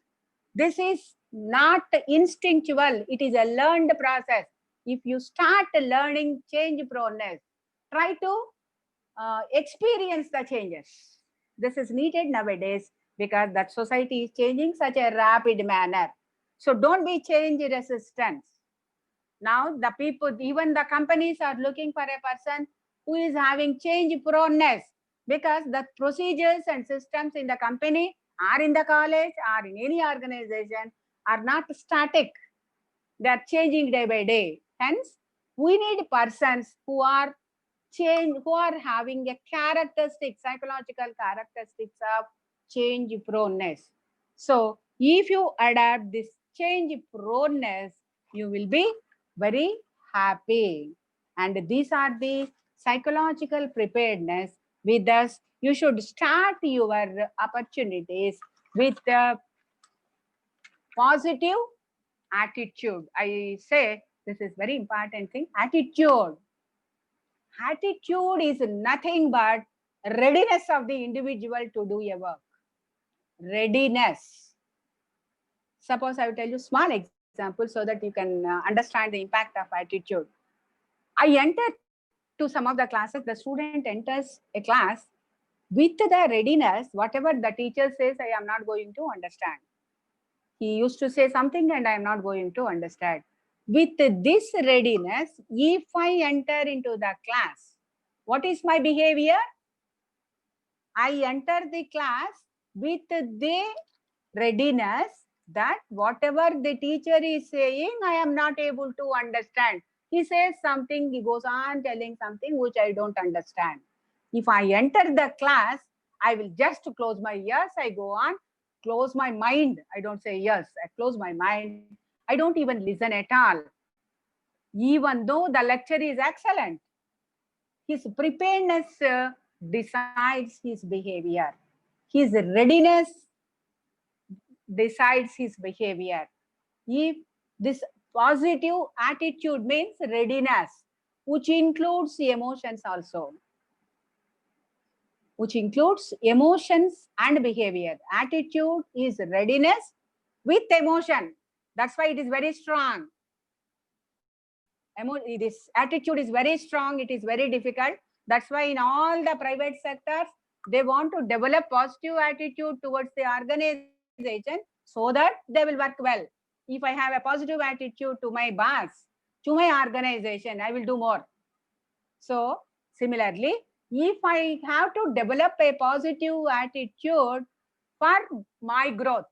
This is not instinctual. It is a learned process. If you start learning change proneness, try to experience the changes. This is needed nowadays because that society is changing such a rapid manner. So don't be change resistant. Now the people, even the companies are looking for a person who is having change proneness, because the procedures and systems in the company or in the college or in any organization are not static. They are changing day by day. Hence, we need persons who are having a characteristic, psychological characteristics of change proneness. So if you adapt this change proneness, you will be very happy. And these are the psychological preparedness. With us, you should start your opportunities with positive attitude. I say this is very important thing. Attitude. Attitude is nothing but readiness of the individual to do a work. Readiness. Suppose I will tell you small example so that you can understand the impact of attitude. I enter to some of the classes. The student enters a class with the readiness. Whatever the teacher says, I am not going to understand. He used to say something and I am not going to understand. With this readiness, if I enter into the class, what is my behavior? I enter the class with the readiness that whatever the teacher is saying, I am not able to understand. He says something, he goes on telling something which I don't understand. If I enter the class, I will just close my ears, I go on, close my mind. I don't say yes, I close my mind. I don't even listen at all. Even though the lecture is excellent, his preparedness decides his behavior. His readiness decides his behavior. If this positive attitude means readiness, which includes emotions also, which includes emotions and behavior. Attitude is readiness with emotion. That's why it is very strong. This attitude is very strong. It is very difficult. That's why in all the private sectors, they want to develop positive attitude towards the organization so that they will work well. If I have a positive attitude to my boss, to my organization, I will do more. So similarly, if I have to develop a positive attitude for my growth,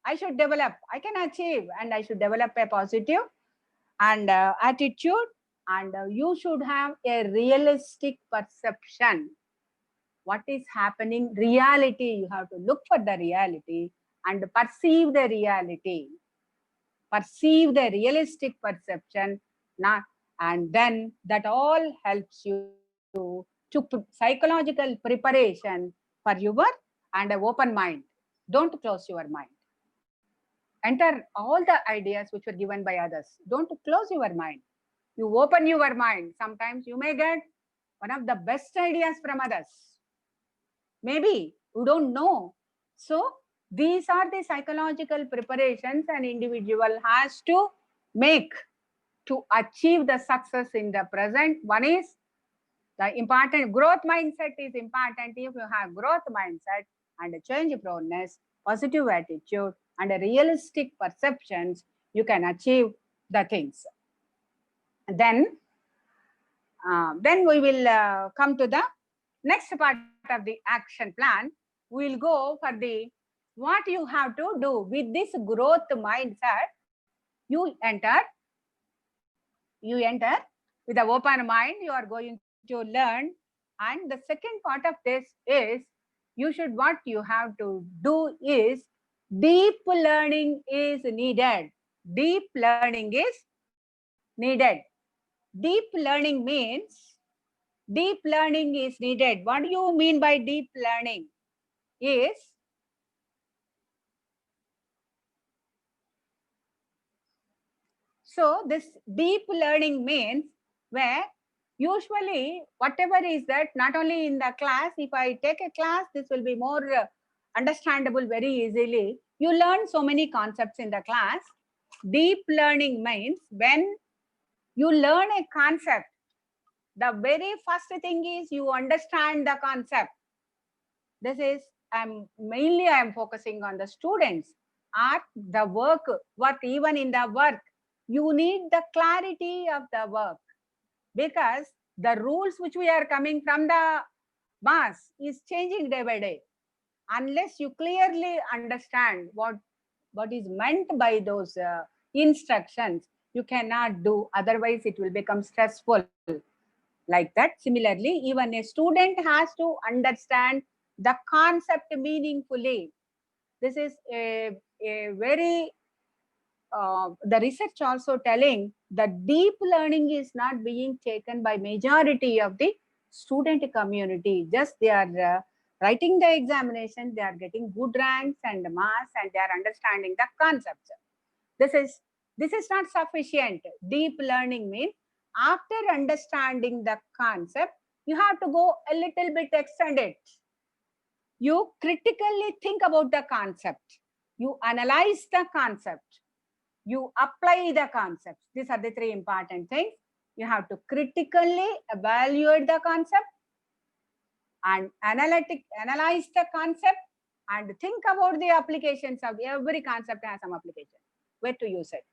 I should develop, I can achieve, and I should develop a positive and attitude, and you should have a realistic perception. What is happening? Reality. You have to look for the reality and perceive the reality. Perceive the realistic perception, not, and then that all helps you to psychological preparation for your and an open mind. Don't close your mind. Enter all the ideas which were given by others. Don't close your mind. You open your mind. Sometimes you may get one of the best ideas from others. Maybe you don't know. So these are the psychological preparations an individual has to make to achieve the success in the present. One is the important growth mindset is important. If you have growth mindset and a change proneness, positive attitude, and a realistic perceptions, you can achieve the things. Then we will come to the next part of the action plan. We will go for the what you have to do with this growth mindset. You enter with an open mind. You are going to learn, and the second part of this is what you have to do is deep learning is needed. Deep learning is needed. Deep learning means deep learning is needed. What do you mean by deep learning? Is so this deep learning means where usually whatever is that, not only in the class, if I take a class, this will be more understandable very easily. You learn so many concepts in the class. Deep learning means when you learn a concept, the very first thing is you understand the concept. This is I'm focusing on the students or the work, what even in the work, you need the clarity of the work, because the rules which we are coming from the mass is changing day by day. Unless you clearly understand what is meant by those instructions, you cannot do, otherwise it will become stressful. Like that, similarly, even a student has to understand the concept meaningfully. This is a very the research also telling that deep learning is not being taken by majority of the student community. Just they are writing the examination, they are getting good ranks and marks, and they are understanding the concepts. This is not sufficient. Deep learning means after understanding the concept, you have to go a little bit extended. You critically think about the concept. You analyze the concept. You apply the concepts. These are the three important things. You have to critically evaluate the concept and analyze the concept and think about the applications of every concept has some application, where to use it,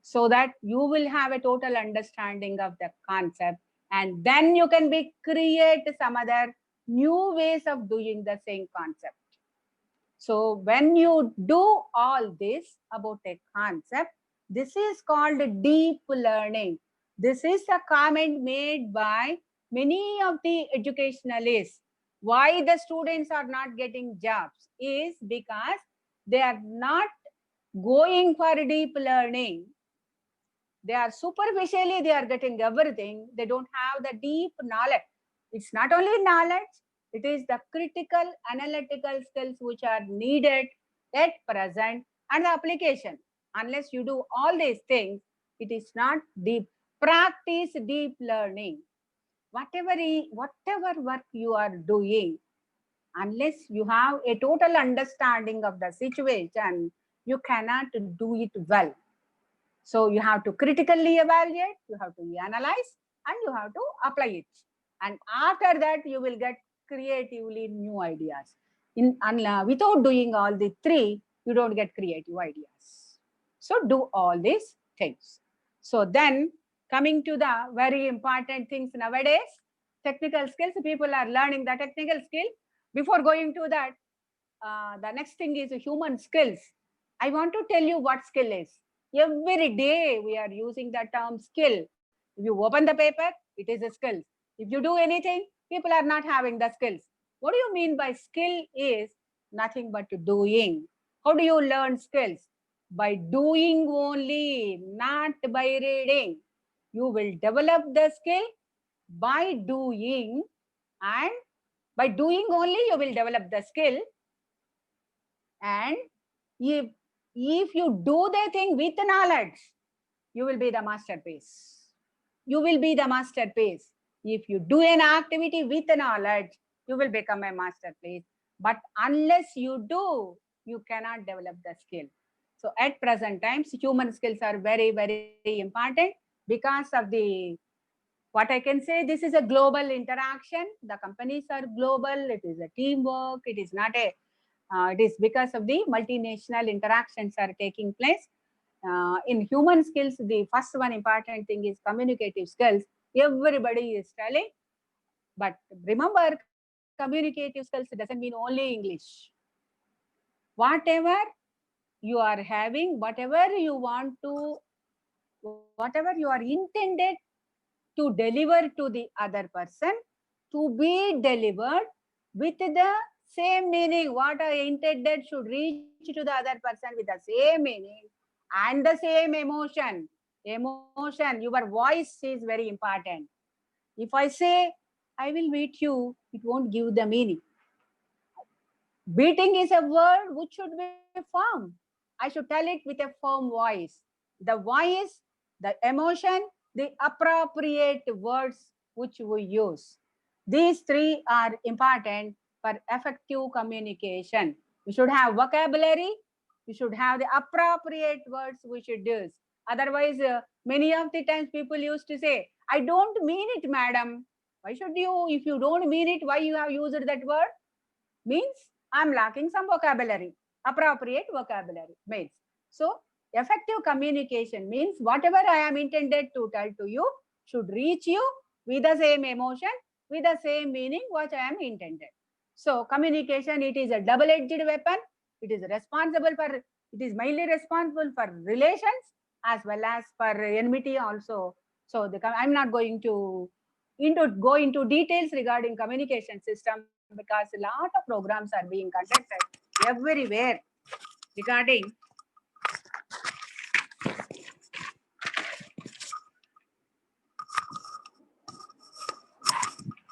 so that you will have a total understanding of the concept, and then you can create some other new ways of doing the same concept. So when you do all this about a concept, this is called deep learning. This is a comment made by many of the educationalists. Why the students are not getting jobs is because they are not going for deep learning. They are superficially, they are getting everything. They don't have the deep knowledge. It's not only knowledge, it is the critical analytical skills which are needed at present and the application. Unless you do all these things, it is not deep. Practice deep learning. Whatever work you are doing, unless you have a total understanding of the situation, you cannot do it well. So you have to critically evaluate, you have to analyze, and you have to apply it. And after that, you will get creatively new ideas. Without doing all the three, you don't get creative ideas. So do all these things. So then coming to the very important things nowadays, technical skills, people are learning the technical skill. Before going to that, the next thing is human skills. I want to tell you what skill is. Every day we are using the term skill. If you open the paper, it is a skill. If you do anything, people are not having the skills. What do you mean by skill is nothing but doing. How do you learn skills? By doing only, not by reading. You will develop the skill by doing, and by doing only you will develop the skill. And if you do the thing with knowledge, you will be the masterpiece. You will be the masterpiece. If you do an activity with knowledge, you will become a masterpiece. But unless you do, you cannot develop the skill. So at present times, human skills are very, very important because of the, what I can say, this is a global interaction. The companies are global. It is a teamwork. It is not a it is because of the multinational interactions are taking place. In human skills, the first one important thing is communicative skills. Everybody is telling, but remember, communicative skills doesn't mean only English. Whatever you are having, whatever you want to, whatever you are intended to deliver to the other person, to be delivered with the same meaning. What I intended should reach to the other person with the same meaning and the same emotion. Emotion, your voice is very important. If I say, I will meet you, it won't give the meaning. Beating is a word which should be firm. I should tell it with a firm voice. The voice, the emotion, the appropriate words which we use. These three are important for effective communication. We should have vocabulary, we should have the appropriate words we should use. Otherwise, many of the times people used to say, I don't mean it, madam. Why should you, if you don't mean it, why you have used that word? Means I'm lacking some vocabulary. Appropriate vocabulary means. So effective communication means whatever I am intended to tell to you should reach you with the same emotion, with the same meaning what I am intended. So communication, it is a double-edged weapon. It is responsible for, it is mainly responsible for relations as well as for enmity also. So I'm not going to go into details regarding communication system because a lot of programs are being conducted everywhere regarding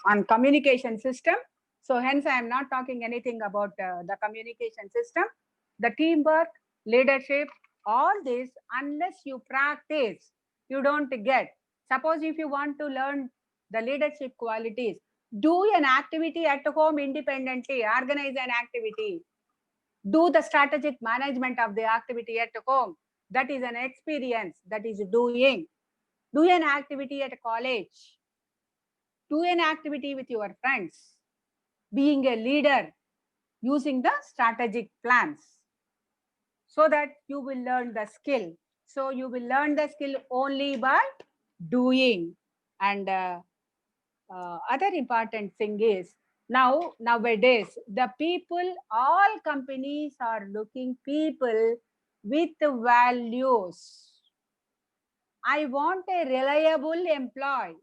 on communication system. So hence I am not talking anything about the communication system, the teamwork, leadership, all this, unless you practice, you don't get. Suppose if you want to learn the leadership qualities, do an activity at home independently, organize an activity, do the strategic management of the activity at home. That is an experience, that is doing. Do an activity at college, do an activity with your friends, being a leader, using the strategic plans, so that you will learn the skill. So you will learn the skill only by doing. And other important thing is Now, nowadays, the people, all companies are looking people with values. I want a reliable employee.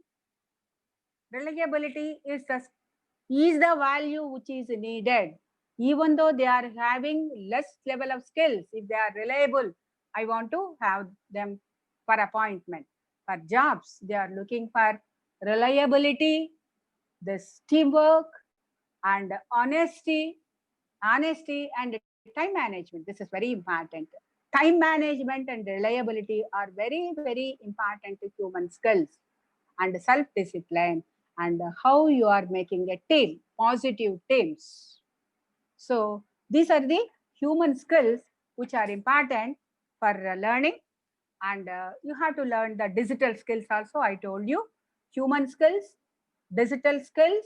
Reliability is the value which is needed. Even though they are having less level of skills, if they are reliable, I want to have them for appointment. For jobs, they are looking for reliability, this teamwork, and honesty and time management. This is very important. Time management and reliability are very, very important to human skills, and self-discipline, and how you are making a team, positive teams. So these are the human skills which are important for learning. And you have to learn the digital skills also. I told you, human skills, digital skills,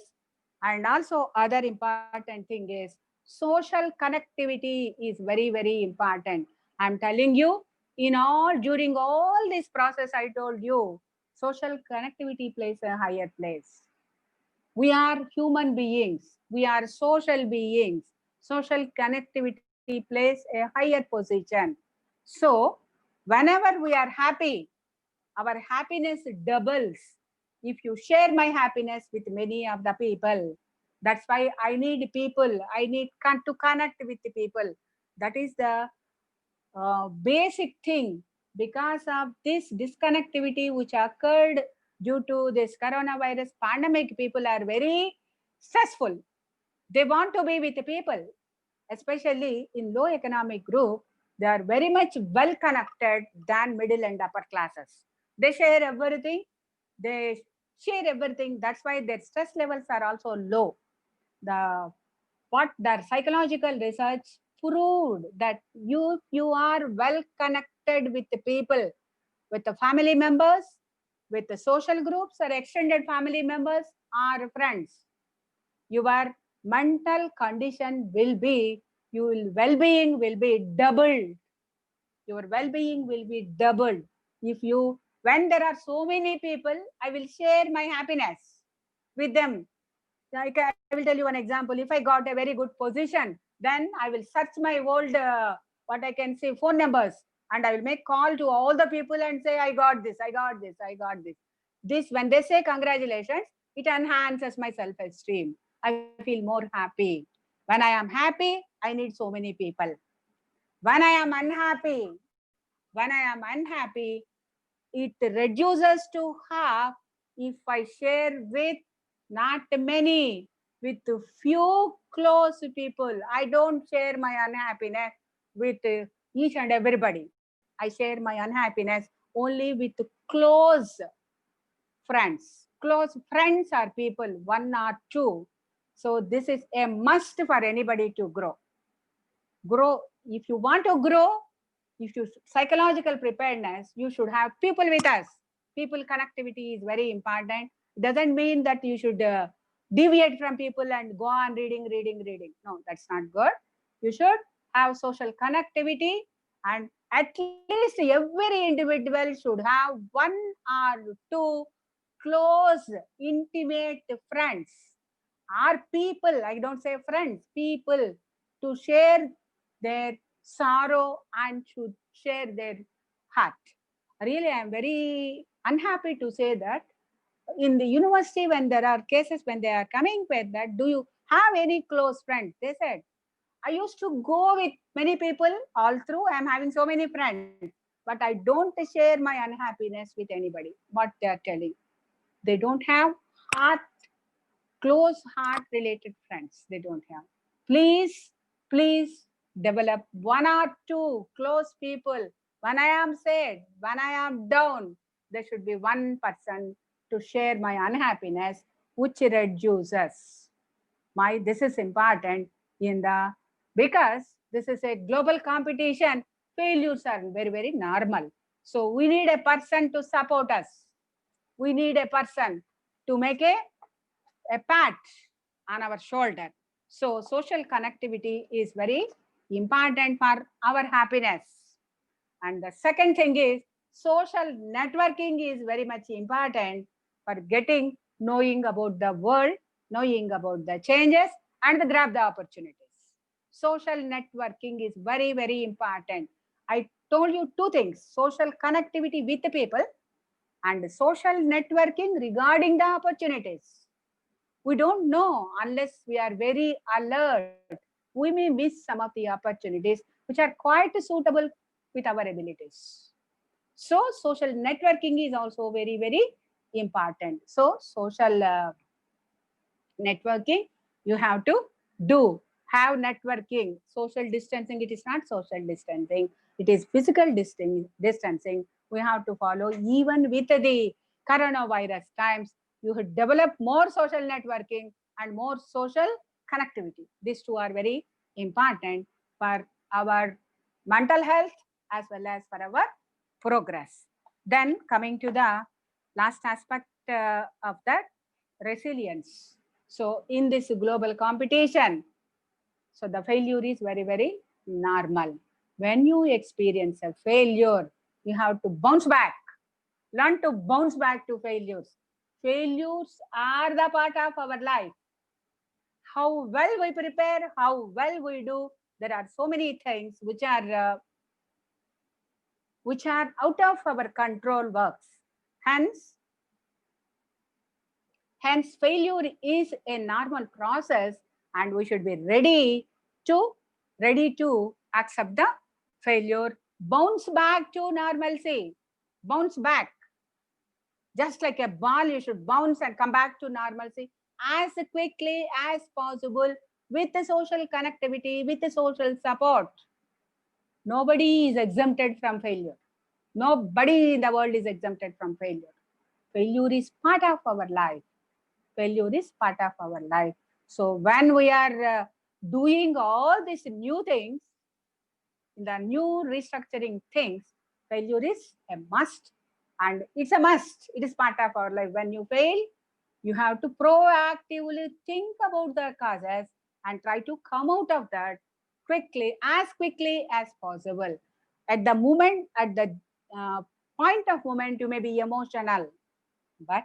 and also other important thing is social connectivity is very, very important. I'm telling you, during all this process, I told you, social connectivity plays a higher place. We are human beings. We are social beings. Social connectivity plays a higher position. So, whenever we are happy, our happiness doubles. If you share my happiness with many of the people, that's why I need people. I need to connect with the people. That is the basic thing. Because of this disconnectivity which occurred due to this coronavirus pandemic, people are very stressful. They want to be with the people, especially in low economic group. They are very much well connected than middle and upper classes. They share everything. They share everything. That's why their stress levels are also low. The what the psychological research proved that you are well connected with the people, with the family members, with the social groups or extended family members or friends, your mental condition will be, your well-being will be doubled. Your well-being will be doubled. If you, when there are so many people, I will share my happiness with them. Like, I will tell you one example. If I got a very good position, then I will search my old, what I can say, phone numbers, and I will make call to all the people and say, I got this, I got this, I got this. This, when they say congratulations, it enhances my self-esteem. I feel more happy. When I am happy, I need so many people. When I am unhappy, it reduces to half if I share with not many, with few close people. I don't share my unhappiness with each and everybody. I share my unhappiness only with close friends. Close friends are people, one or two. So this is a must for anybody to grow. Grow. If you want to grow, if you psychological preparedness, you should have people with us. People connectivity is very important. It doesn't mean that you should deviate from people and go on reading. No, that's not good. You should have social connectivity, and at least every individual should have one or two close intimate friends, or people, I don't say friends, people, to share their sorrow and should share their heart. Really, I am very unhappy to say that in the university, when there are cases, when they are coming with that, do you have any close friends? They said, I used to go with many people all through. I am having so many friends, but I don't share my unhappiness with anybody. What they are telling, they don't have heart, close heart related friends. They don't have. Please develop one or two close people. When I am sad, when I am down, there should be one person to share my unhappiness, which reduces my, this is important in the, because this is a global competition, failures are very, very normal. So we need a person to support us. We need a person to make a pat on our shoulder. So social connectivity is very important for our happiness. And the second thing is social networking is very much important for getting knowing about the world knowing about the changes and grab the opportunities. Social networking is very, very important. I told you two things: social connectivity with the people and social networking regarding the opportunities. We don't know unless we are very alert. We may miss some of the opportunities which are quite suitable with our abilities. So, social networking is also very, very important. So, social networking you have to do. Have networking. Social distancing, it is not social distancing, it is physical distancing. We have to follow even with the coronavirus times. You should develop more social networking and more social connectivity. These two are very important for our mental health as well as for our progress. Then coming to the last aspect of that, resilience. So in this global competition, so the failure is very, very normal. When you experience a failure, you have to bounce back. Learn to bounce back to failures. Failures are the part of our life. How well we prepare, how well we do, there are so many things which are out of our control works. Hence, failure is a normal process, and we should be ready to accept the failure, bounce back to normalcy, bounce back. Just like a ball, you should bounce and come back to normalcy as quickly as possible with the social connectivity, with the social support. Nobody is exempted from failure. Nobody in the world is exempted from failure. Failure is part of our life. Failure is part of our life. So when we are doing all these new things, the new restructuring things, failure is a must. And it's a must. It is part of our life. When you fail, you have to proactively think about the causes and try to come out of that quickly as possible. At the moment, at the point of moment, you may be emotional, but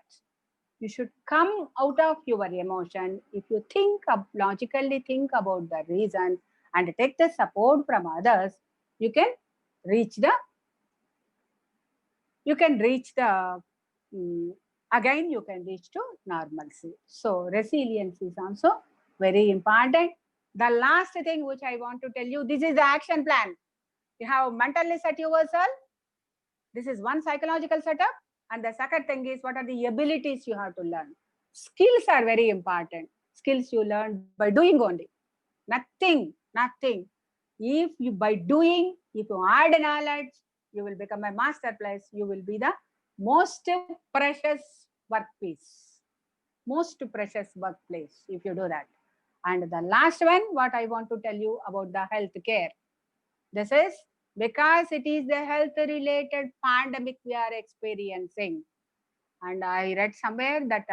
you should come out of your emotion. If you logically think about the reasons and take the support from others, you can reach the again you can reach to normalcy. So resilience is also very important. The last thing which I want to tell you, this is the action plan. You have mentally set yourself. This is one psychological setup. And the second thing is, what are the abilities you have to learn? Skills are very important. Skills you learn by doing only. Nothing. If you by doing, if you add knowledge, you will become a master place. You will be the most precious workpiece. Most precious workplace if you do that. And the last one, what I want to tell you about the health care. This is because it is the health related pandemic we are experiencing. And I read somewhere that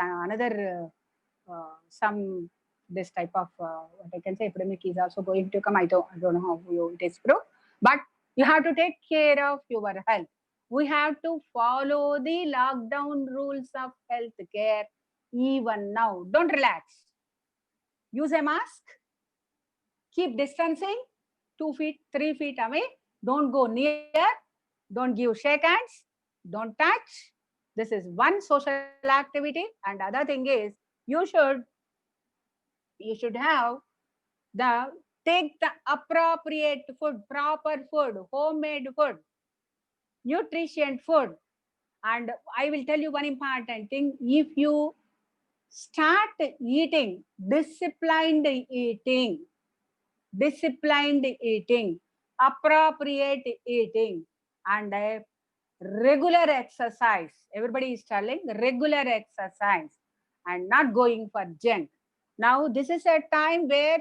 some this type of what I can say epidemic is also going to come. I don't know how it is proved, but you have to take care of your health. We have to follow the lockdown rules of health care even now. Don't relax. Use a mask. Keep distancing 2 feet, 3 feet away. Don't go near. Don't give shake hands. Don't touch. This is one social activity. And other thing is you should have take the appropriate food, proper food, homemade food, nutrition food. And I will tell you one important thing. If you start eating, disciplined eating, appropriate eating, and regular exercise. Everybody is telling regular exercise and not going for junk. Now, this is a time where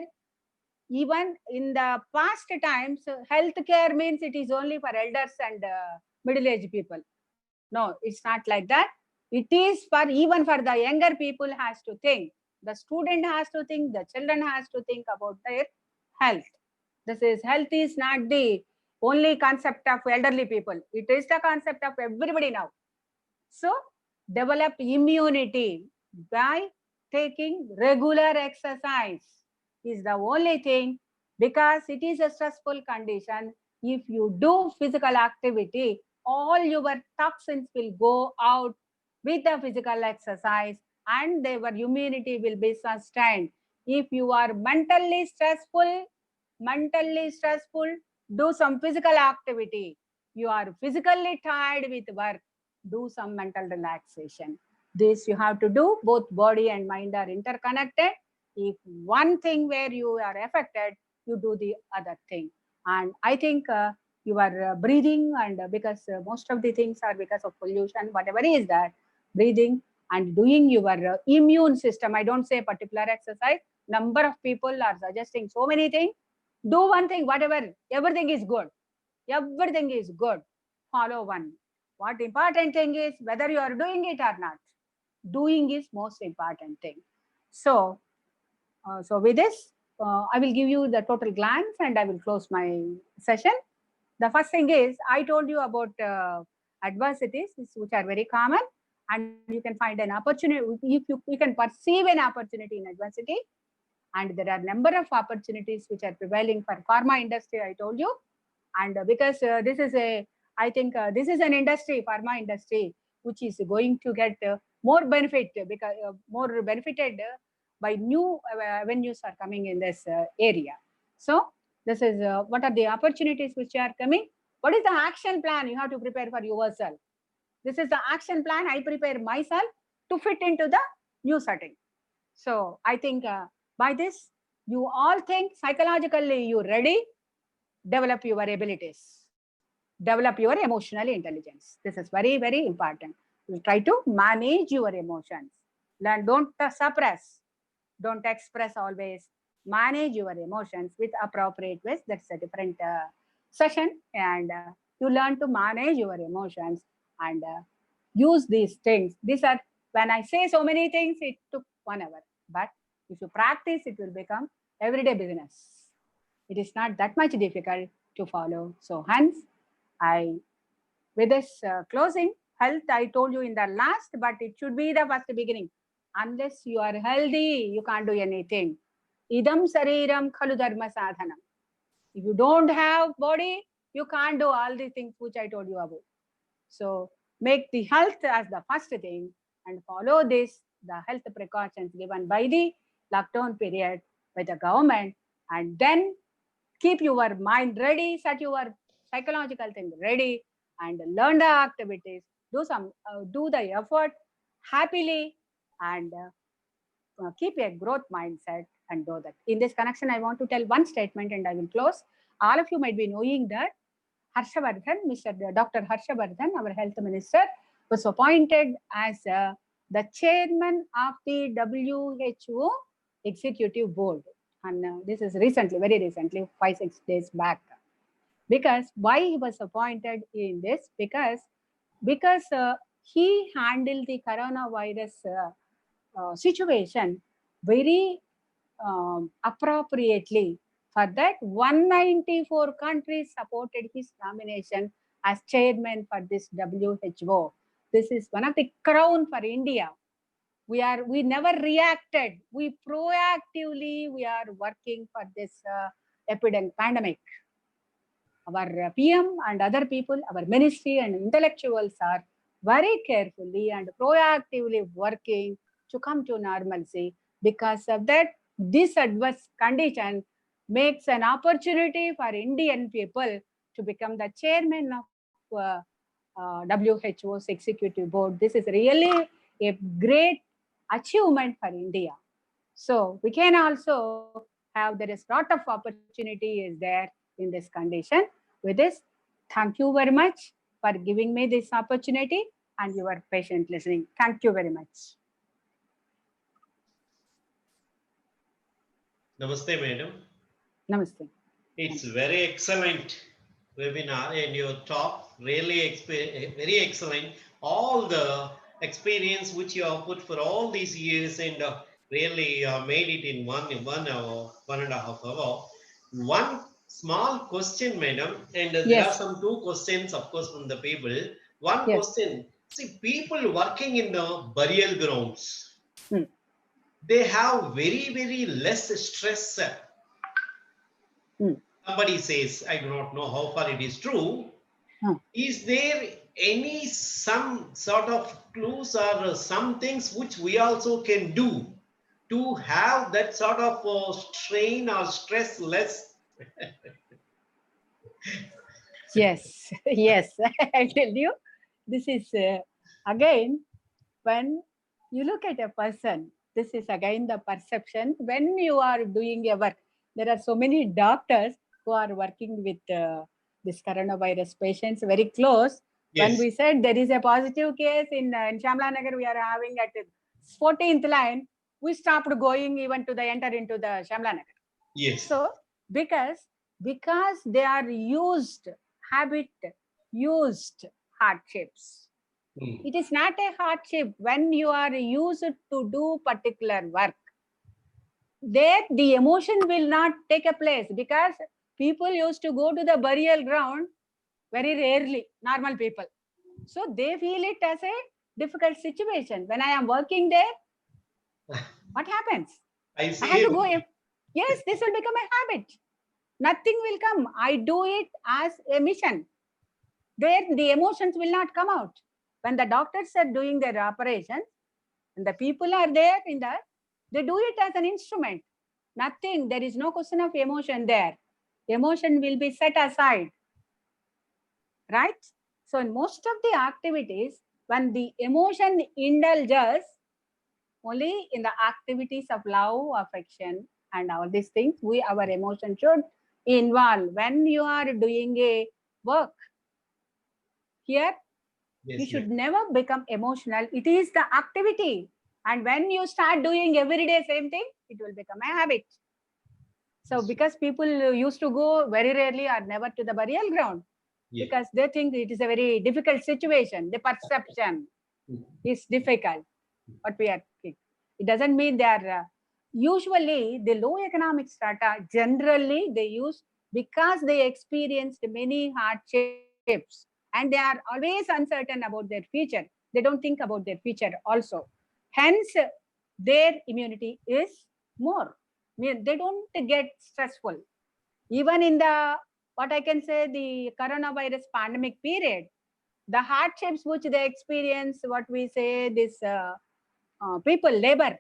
even in the past times, healthcare means it is only for elders and middle-aged people. No, it's not like that. It is for even for the younger people has to think. The student has to think. The children has to think about their health. Health is not the only concept of elderly people. It is the concept of everybody now. So develop immunity by taking regular exercise is the only thing, because it is a stressful condition. If you do physical activity, all your toxins will go out with the physical exercise and your immunity will be sustained. If you are mentally stressful, do some physical activity. You are physically tired with work, do some mental relaxation. This you have to do. Both body and mind are interconnected. If one thing where you are affected, you do the other thing. And I think your breathing, and because most of the things are because of pollution, whatever is that, breathing and doing your immune system. I don't say particular exercise. Number of people are suggesting so many things. Do one thing, whatever, everything is good. Everything is good. Follow one. What important thing is whether you are doing it or not. Doing is most important thing. So, so with this, I will give you the total glance and I will close my session. The first thing is, I told you about adversities which are very common, and you can find an opportunity. If you can perceive an opportunity in adversity, and there are number of opportunities which are prevailing for pharma industry, I told you. And because this is a, I think this is an industry, pharma industry, which is going to get more benefit, because more benefited by new avenues are coming in this area. So this is what are the opportunities which are coming. What is the action plan you have to prepare for yourself? This is the action plan I prepare myself to fit into the new setting. So I think by this, you all think psychologically you ready, develop your abilities, develop your emotional intelligence. This is very, very important. You try to manage your emotions. Learn, don't suppress, don't express always. Manage your emotions with appropriate ways. That's a different session. And you learn to manage your emotions and use these things. These are, when I say so many things, it took 1 hour. But if you practice, it will become everyday business. It is not that much difficult to follow. So hence, I, with this closing, health, I told you in the last, but it should be the first beginning. Unless you are healthy, you can't do anything. Idam sariram khalu dharma sadhanam. If you don't have body, you can't do all the things which I told you about. So make the health as the first thing and follow this, the health precautions given by the lockdown period by the government, and then keep your mind ready, set your psychological thing ready, and learn the activities. Do the effort happily, and keep a growth mindset and do that. In this connection, I want to tell one statement, and I will close. All of you might be knowing that Harshavardhan, Mr. Dr. Harshavardhan, our health minister, was appointed as the chairman of the WHO executive board. And this is recently, very recently, 5-6 days back. Because why he was appointed in this? Because he handled the coronavirus situation very appropriately. For that, 194 countries supported his nomination as chairman for this WHO. This is one of the crown for India. We never reacted. We proactively we are working for this epidemic pandemic. Our PM and other people, our ministry and intellectuals are very carefully and proactively working to come to normalcy. Because of that, this adverse condition makes an opportunity for Indian people to become the chairman of WHO's executive board. This is really a great achievement for India. So we can also have, there is lot of opportunity is there in this condition. With this, thank you very much for giving me this opportunity and your patient listening. Thank you very much. Namaste, madam. Namaste. It's very excellent webinar and your talk really very excellent. All the experience which you have put for all these years and really made it in 1 hour, 1.5 hours. One small question, madam, and there are Yes. some 2 questions, of course, from the people. One Yes. question: see, people working in the burial grounds. Hmm. they have very less stress. Hmm. Somebody says, I do not know how far it is true. Hmm. Is there any some sort of clues or some things which we also can do to have that sort of strain or stress less? Yes, yes. I tell you, this is again when you look at a person. This is again the perception when you are doing your work. There are so many doctors who are working with this coronavirus patients very close. When Yes, we said there is a positive case in Shamla Nagar, we are having at 14th line. We stopped going even to the enter into the Shamla Nagar. yes. So because they are used habit used hardships. Hmm. It is not a hardship when you are used to do particular work. There the emotion will not take a place because people used to go to the burial ground very rarely, normal people. So they feel it as a difficult situation. When I am working there, what happens? I I have see. to go. Yes, this will become a habit. Nothing will come. I do it as a mission. There, the emotions will not come out. When the doctors are doing their operations and the people are there in that, they do it as an instrument. Nothing, there is no question of emotion there. Emotion will be set aside, right? So, in most of the activities, when the emotion indulges, only in the activities of love, affection, and all these things, our emotion should involve. When you are doing a work, here you Yes, should ma'am. never become emotional. It is the activity. And when you start doing every day same thing, it will become a habit. So because people used to go very rarely or never to the burial ground, Yeah. because they think it is a very difficult situation. The perception is difficult. What we are thinking. It doesn't mean they are usually the low economic strata generally they use because they experienced many hardships and they are always uncertain about their future. They don't think about their future also. Hence, their immunity is more. I mean, they don't get stressful. Even in the what I can say the coronavirus pandemic period, the hardships which they experience, what we say this people labor,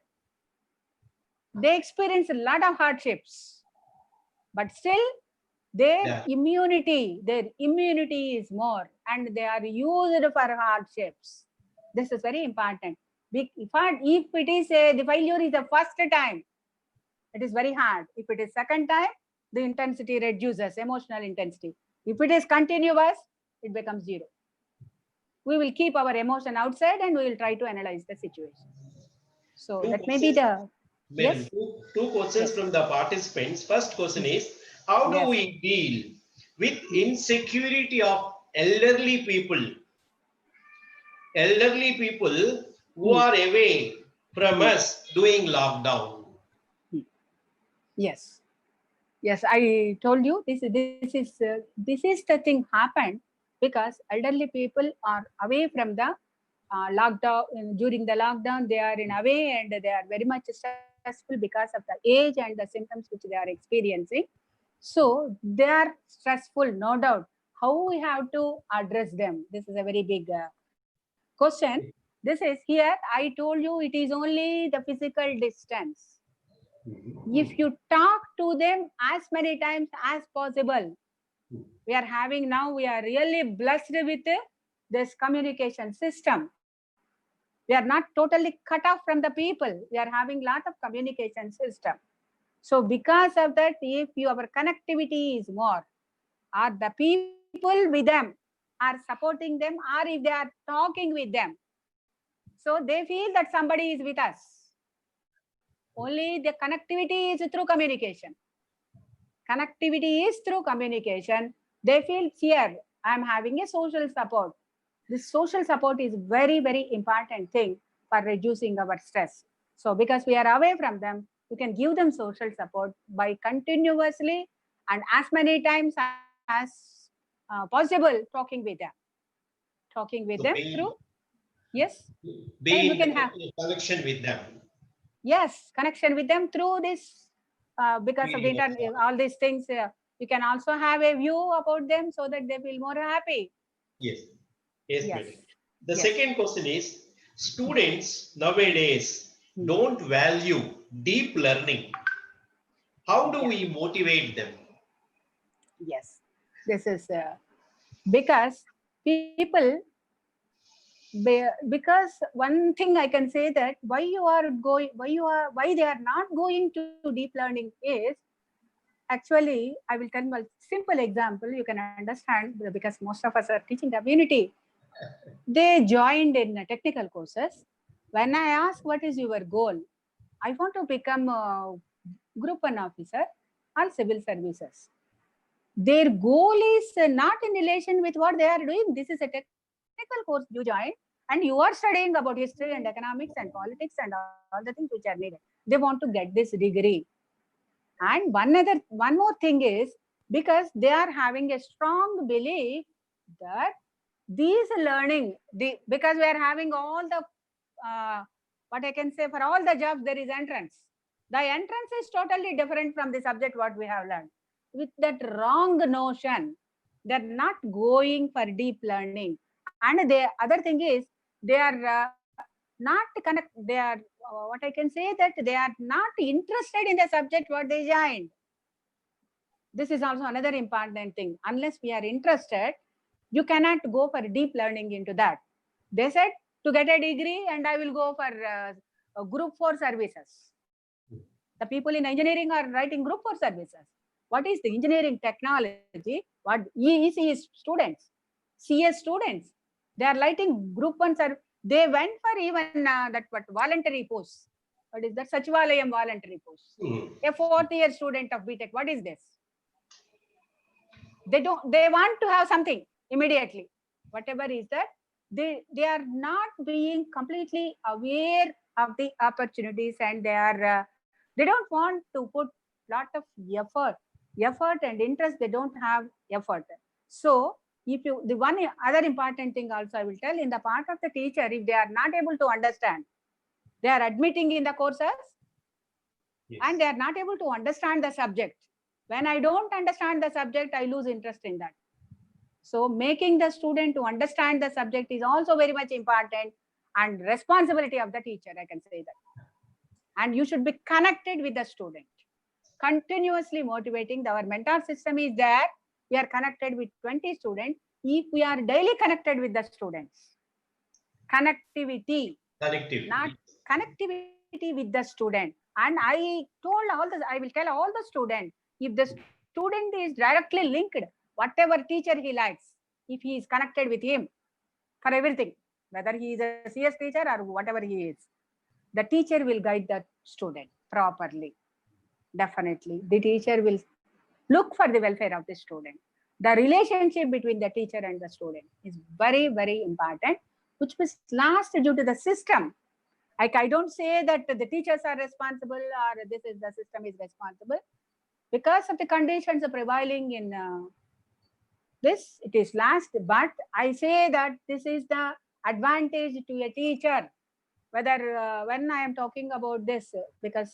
they experience a lot of hardships, but still Yeah. their immunity is more and they are used for hardships. This is very important. If it is the failure is the first time, it is very hard. If it is second time, the intensity reduces, emotional intensity. If it is continuous, it becomes zero. We will keep our emotion outside and we will try to analyze the situation. So Two that may be questions, the madam. yes, Two questions yes, from the participants. First question is, how do yes. we deal with insecurity of elderly people who Hmm. are away from Hmm. us doing lockdown? Hmm. Yes, yes. I told you this is the thing happened because elderly people are away from the lockdown. During the lockdown, they are in away and they are very much stressful because of the age and the symptoms which they are experiencing. So they are stressful, no doubt. How we have to address them? This is a very big question. This is here. I told you it is only the physical distance. If you talk to them as many times as possible, we are really blessed with this communication system. We are not totally cut off from the people. We are having lot of communication system. So because of that, if our connectivity is more, or the people with them are supporting them, or if they are talking with them, so they feel that somebody is with us. Only the connectivity is through communication. Connectivity is through communication. They feel here, I am having a social support. This social support is very important thing for reducing our stress. So because we are away from them, we can give them social support by continuously and as many times as possible talking with them. Talking with So them through, yes, and be we in can have connection with them. Yes, connection with them through this, because of the Reading of internet, all these things. You can also have a view about them so that they feel more happy. Yes, yes, Yes, madam. The yes. second question is, students nowadays Hmm. don't value deep learning. How do Yeah, we motivate them? yes. This is because people, because one thing I can say that why they are not going to deep learning is, actually, I will tell a simple example. You can understand because most of us are teaching community. They joined in technical courses. When I ask what is your goal, I want to become a group one officer or civil services. Their goal is not in relation with what they are doing. This is a technical course you join, and you are studying about history and economics and politics and all the things which are needed. They want to get this degree. And one more thing is, because they are having a strong belief that these learning, because we are having all the, uh, what I can say, for all the jobs there is entrance. The entrance is totally different from the subject what we have learned. With that wrong notion, they're not going for deep learning. And the other thing is, they are not connect. They are, what I can say, that they are not interested in the subject what they joined. This is also another important thing. Unless we are interested, you cannot go for deep learning into that. They said to get a degree, and I will go for group 4 services. The people in engineering are writing group 4 services. What is the engineering technology? What EEC students, CS students, they are writing group 1 service. They went for even that what voluntary posts. What is that? Sachivalayam voluntary posts. Hmm. A 4th-year student of BTech. What is this? They want to have something immediately, whatever is that. They are not being completely aware of the opportunities, and they don't want to put lot of effort and interest. They don't have effort. So if you, the one other important thing also I will tell, in the part of the teacher, if they are not able to understand, they are admitting in the courses, Yes. and they are not able to understand the subject. When I don't understand the subject, I lose interest in that. So making the student to understand the subject is also very much important, and responsibility of the teacher, I can say that. And you should be connected with the student, continuously motivating. Our mentor system is there. We are connected with 20 students. If we are daily connected with the students, connectivity, not Connectivity. connectivity with the student. And I told all the, I will tell all the students, if the student is directly linked, whatever teacher he likes, if he is connected with him for everything, whether he is a CS teacher or whatever he is, the teacher will guide the student properly. Definitely, the teacher will look for the welfare of the student. The relationship between the teacher and the student is very, very important, which was lost due to the system. Like, I don't say that the teachers are responsible or this is the system is responsible. Because of the conditions prevailing in this, it is last. But I say that this is the advantage to a teacher. Whether when I am talking about this, because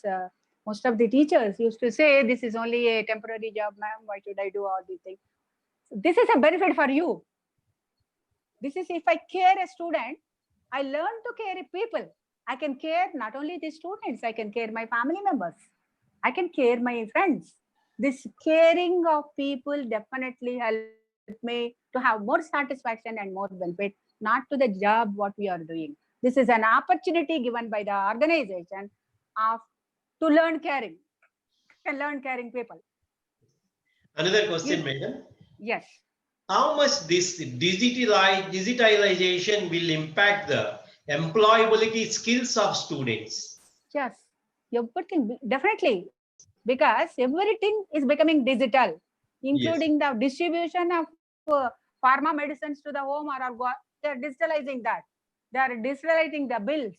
most of the teachers used to say this is only a temporary job, ma'am. Why should I do all these things? So this is a benefit for you. This is, if I care a student, I learn to care people. I can care not only the students, I can care my family members. I can care my friends. This caring of people definitely help me to have more satisfaction and more benefit, not to the job what we are doing. This is an opportunity given by the organization of to learn caring, can learn caring people. Another question, If, madam. yes, How much this digitalization will impact the employability skills of students? yes, everything definitely, because everything is becoming digital, including Yes. the distribution of pharma medicines to the home, they are digitalizing that. They are digitalizing the bills.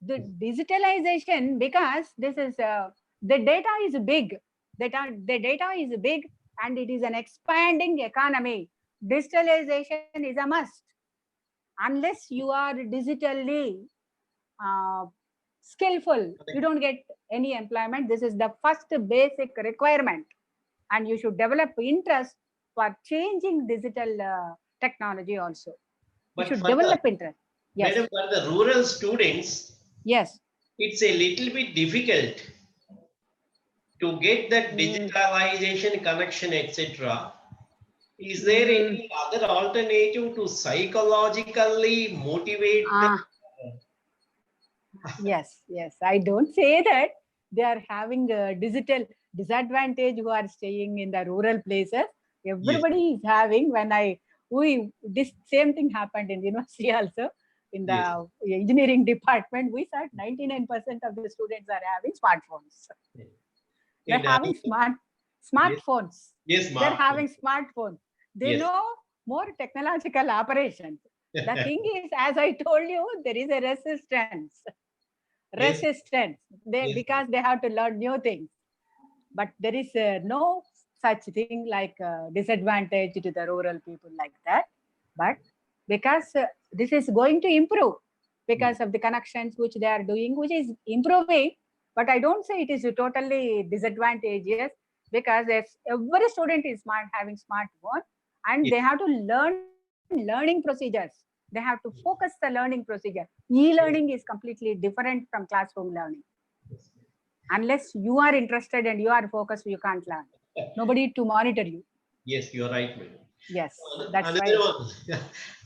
The digitalization, because this is the data is big. The data is big, and it is an expanding economy. Digitalization is a must. Unless you are digitally uh, skillful, you don't get any employment. This is the first basic requirement. And you should develop interest for changing digital technology also. You But should for develop the, interest. Yes. madam, for the rural students, Yes. it's a little bit difficult to get that digitalization connection, etc. Is there any other alternative to psychologically motivate them? Ah, yes, yes. I don't say that they are having a digital disadvantage who are staying in the rural places. Yes, Everybody is having. This same thing happened in university also. In yes. the engineering department, we saw 99% of the students are having smartphones. They're And having yes, smartphones. yes, They're smartphone. having smartphones. They Yes. know more technological operations. The thing is, as I told you, there is a resistance. Yes, Resistance. yes, Because they have to learn new things. But there is no such thing like disadvantage to the rural people like that. But because this is going to improve because of the connections which they are doing, which is improving. But I don't say it is totally disadvantageous because every student is having smartphone, and yes, they have to learn learning procedures. They have to focus the learning procedure. E-learning is completely different from classroom learning. yes. Unless you are interested and you are focused, you can't learn. Nobody to monitor you. Yes, you're right, madam. Yes, that's Another why. one,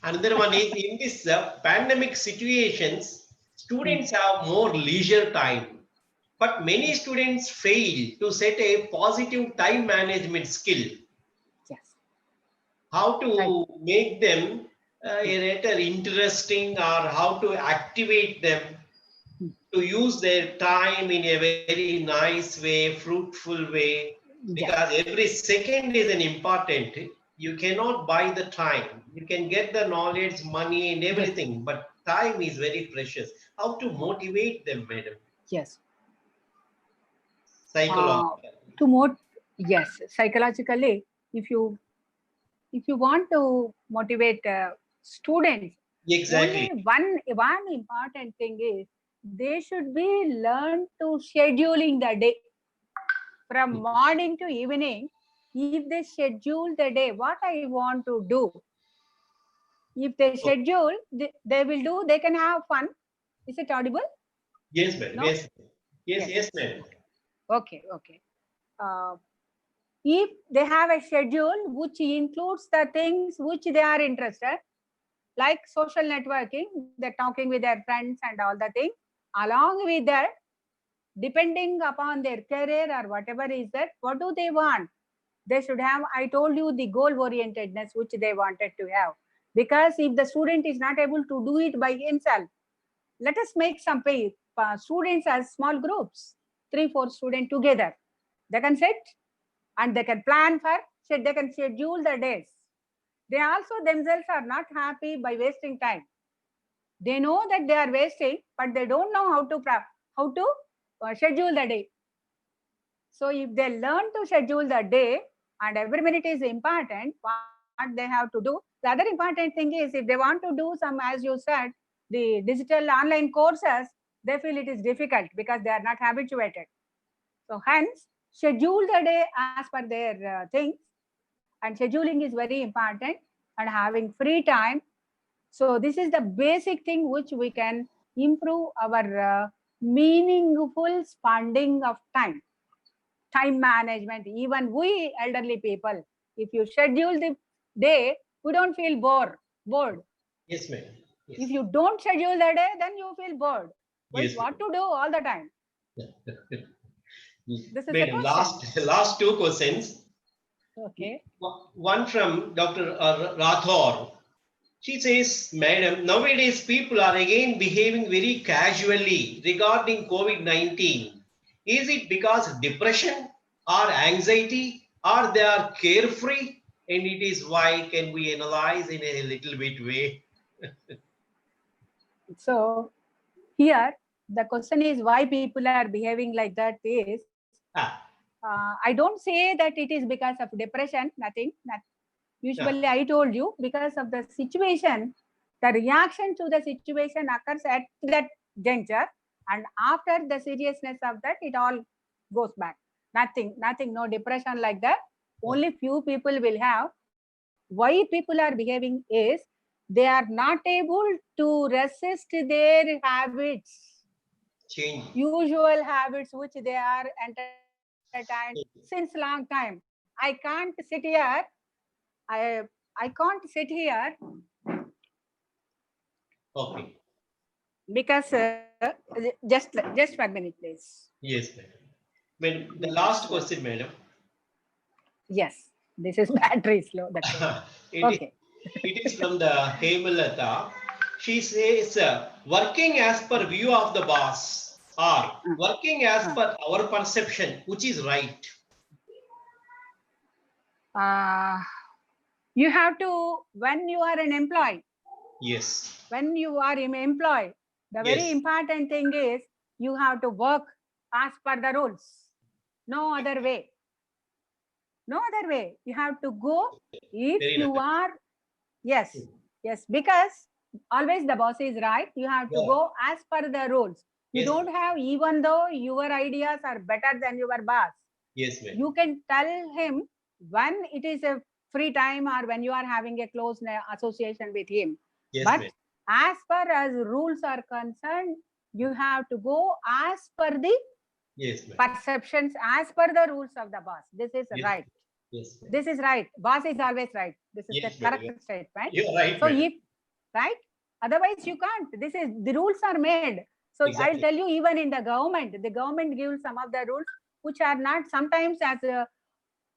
another one is in this pandemic situations, Hmm. students have more leisure time, but many students fail to set a positive time management skill. Yes, How right. to make them Hmm. a rather interesting, or how to activate them Hmm. to use their time in a very nice way, fruitful way, because Yes, every second is an important. You cannot buy the time. You can get the knowledge, money, and yes, everything, but time is very precious. How to motivate them, madam? yes. Uh, Psychologically. to more, yes, psychologically, if you if you want to motivate students, only Exactly. one important thing is they should be learn to scheduling the day from morning to evening. If they schedule the day, what I want to do, if they Oh, schedule, they will do, they can have fun. Is it audible? yes, madam. No? Yes, madam. Yes, Yes. yes, madam. Okay, okay. Uh, if they have a schedule which includes the things which they are interested, like social networking, they're talking with their friends and all the things, along with that, depending upon their career or whatever is that, what do they want? They should have, I told you, the goal orientedness which they wanted to have. Because if the student is not able to do it by himself, let us make some students as small groups, 3 4 students together. They can sit and they can plan for, they can schedule the days. They also themselves are not happy by wasting time. They know that they are wasting, but they don't know how to schedule the day. So if they learn to schedule the day, and every minute is important, what they have to do. The other important thing is if they want to do some, as you said, the digital online courses, they feel it is difficult because they are not habituated. So hence, schedule the day as per their things, and scheduling is very important, and having free time. So this is the basic thing which we can improve our meaningful spending of time. Time management. Even we elderly people, if you schedule the day, we don't feel bored. Yes, madam. Yes. If you don't schedule the day, then you feel bored. Well, Yes, what to do all the time? madam. This is a Madam, question. last two questions. Okay. One from Dr. Rathor. She says, Madam, nowadays people are again behaving very casually regarding COVID-19. Is it because of depression or anxiety, or they are carefree? And it is why, can we analyze in a little bit way? So here the question is why people are behaving like that is, Ah, I don't say that it is because of depression, nothing. ah, Usually I told you because of the situation, the reaction to the situation occurs at that juncture. And after the seriousness of that, it all goes back. Nothing, no depression like that. Only few people will have. Why people are behaving is they are not able to resist their habits, Change. usual habits which they are entertained since long time. I can't sit here. I can't sit here Okay. because just 1 minute, please. Yes, madam. When the last question, madam. Yes, this is battery slow. That's why. it is Okay. it is from the Hemalata. She says, working as per view of the boss or working as per our perception, which is right. Uh, you have to, when you are an employee, Yes. when you are an employee, the very Yes. important thing is you have to work as per the rules. No other way. No other way. You have to go if Very you nice. are, yes, yes, because always the boss is right. You have to Yeah. go as per the rules. You Yes. don't have, even though your ideas are better than your boss, Yes, ma'am. you can tell him when it is a free time or when you are having a close association with him. Yes, But ma'am. as far as rules are concerned, you have to go as per the Yes, ma'am. perceptions, as per the rules of the boss. This is Yes. right. Yes, ma'am. This is right. Boss is always right. This is the Yes, madam. correct statement. You're right, So madam. if, right, otherwise you can't. This is, the rules are made. So I'll Exactly. tell you, even in the government gives some of the rules which are not sometimes as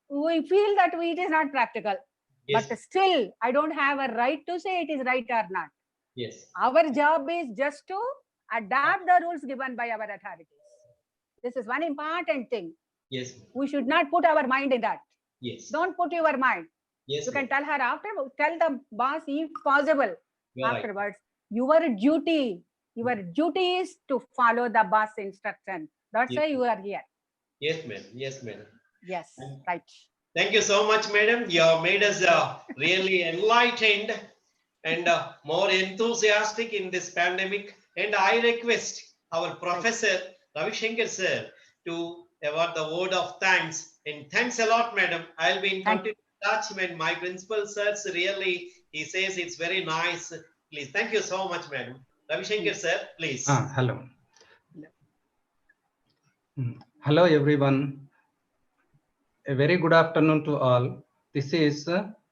we feel that it is not practical. Yes. But still, I don't have a right to say it is right or not. Yes. Our job is just to adapt the rules given by our authorities. This is one important thing. Yes, ma'am. We should not put our mind in that. Yes. Don't put your mind. Yes, You can ma'am. tell her after, tell the boss if possible You're right. afterwards. Your duty is to follow the boss instruction. That's Yes. why you are here. Yes, ma'am. Yes, madam. Yes, And right. thank you so much, madam. You have made us really enlightened and more enthusiastic in this pandemic. And I request our Professor Ravi Shankar sir to award the word of thanks. And thanks a lot, madam. I'll be in continued touch when my principal sirs really, he says it's very nice. Please, thank you so much, madam. Ravi Shankar sir, please. Hello. Hello, everyone. A very good afternoon to all. This is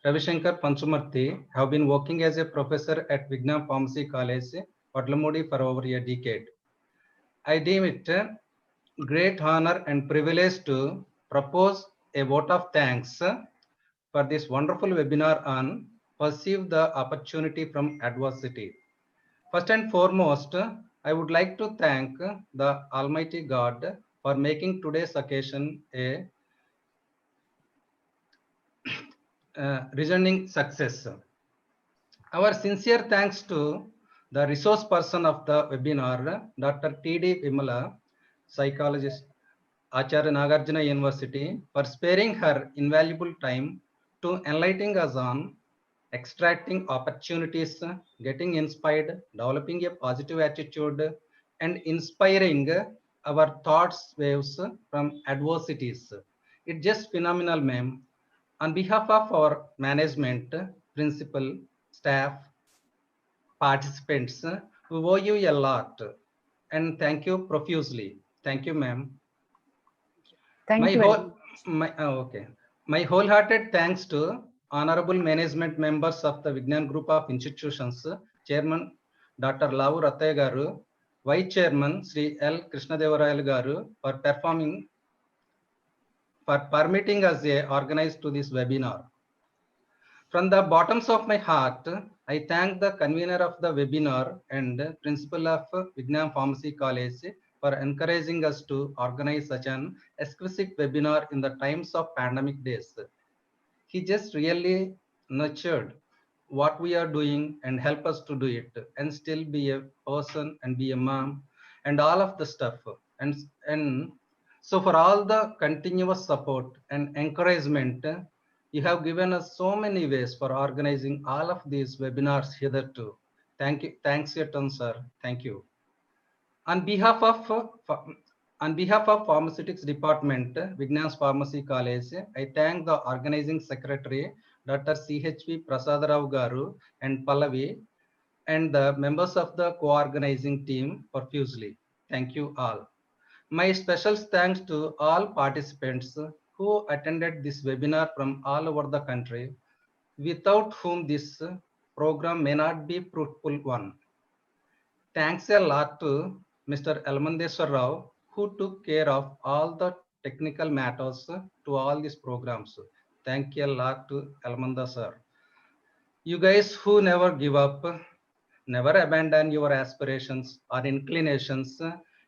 Ravishankar Panchumurthy. Have been working as a professor at Vignan Pharmacy College, Padlamudi for over a decade. I deem it a great honor and privilege to propose a vote of thanks for this wonderful webinar on Perceive the Opportunity from Adversity. First and foremost, I would like to thank the Almighty God for making today's occasion a resounding success. Our sincere thanks to the resource person of the webinar, Dr. T.D. Vimala, psychologist, Acharya Nagarjuna University, for sparing her invaluable time to enlighten us on extracting opportunities, getting inspired, developing a positive attitude, and inspiring our thoughts waves from adversities. It's just phenomenal, ma'am. On behalf of our management, principal, staff, participants, we owe you a lot. And thank you profusely. Thank you, ma'am. Thank My you very whole, much. okay. My wholehearted thanks to honorable management members of the Vignan Group of Institutions, Chairman Dr. Lavu Rataya Garu, Vice Chairman Sri L. Krishnadevarayal Garu for permitting us a organize to this webinar. From the bottoms of my heart, I thank the convener of the webinar and principal of Vignan Pharmacy College for encouraging us to organize such an exquisite webinar in the times of pandemic days. He just really nurtured what we are doing and help us to do it and still be a person and be a mom and all of the stuff. And so for all the continuous support and encouragement, you have given us so many ways for organizing all of these webinars hitherto. Thank you. Thanks, your turn, sir. Thank you. On behalf of Pharmaceutics Department, Vignan's Pharmacy College, I thank the organizing secretary, Dr. CHV Prasad Rao Garu and Pallavi, and the members of the co-organizing team profusely. Thank you all. My special thanks to all participants who attended this webinar from all over the country, without whom this program may not be fruitful one. Thanks a lot to Mr. Elmandeswar Rao, who took care of all the technical matters to all these programs. Thank you a lot to Elmanda sir. You guys who never give up, never abandon your aspirations or inclinations,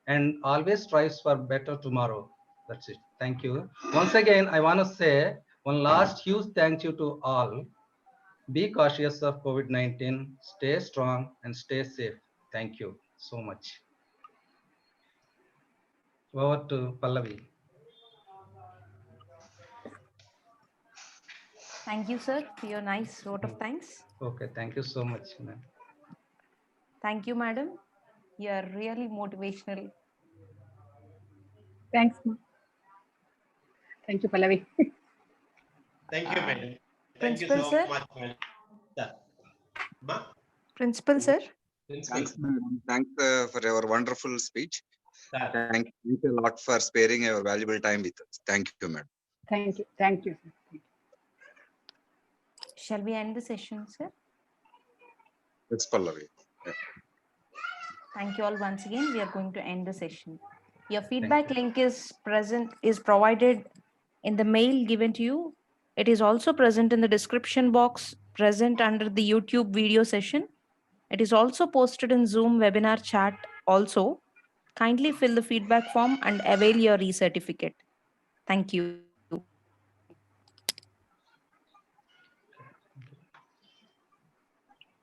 and always strives for better tomorrow. That's it. Thank you. Once again, I want to say one last huge thank you to all. Be cautious of COVID-19, stay strong and stay safe. Thank you so much. Over to Pallavi. Thank you, sir, for your nice vote of thanks. Okay, thank you so much, ma'am. Thank you, madam. You are really motivational. Thanks. Thank you, Pallavi. Thank you, madam. Thank you Principal, so sir. much, madam. Sir. Ma? Principal, sir. Principal? Thanks, madam. Thanks for your wonderful speech. Sir. Thank you a lot for sparing your valuable time with us. Thank you, madam. Thank you. Thank you. Shall we end the session, sir? It's Pallavi. Yeah. Thank you all once again. We are going to end the session. Your feedback link is provided in the mail given to you. It is also present in the description box, present under the YouTube video session. It is also posted in Zoom webinar chat also. Kindly fill the feedback form and avail your e-certificate. Thank you.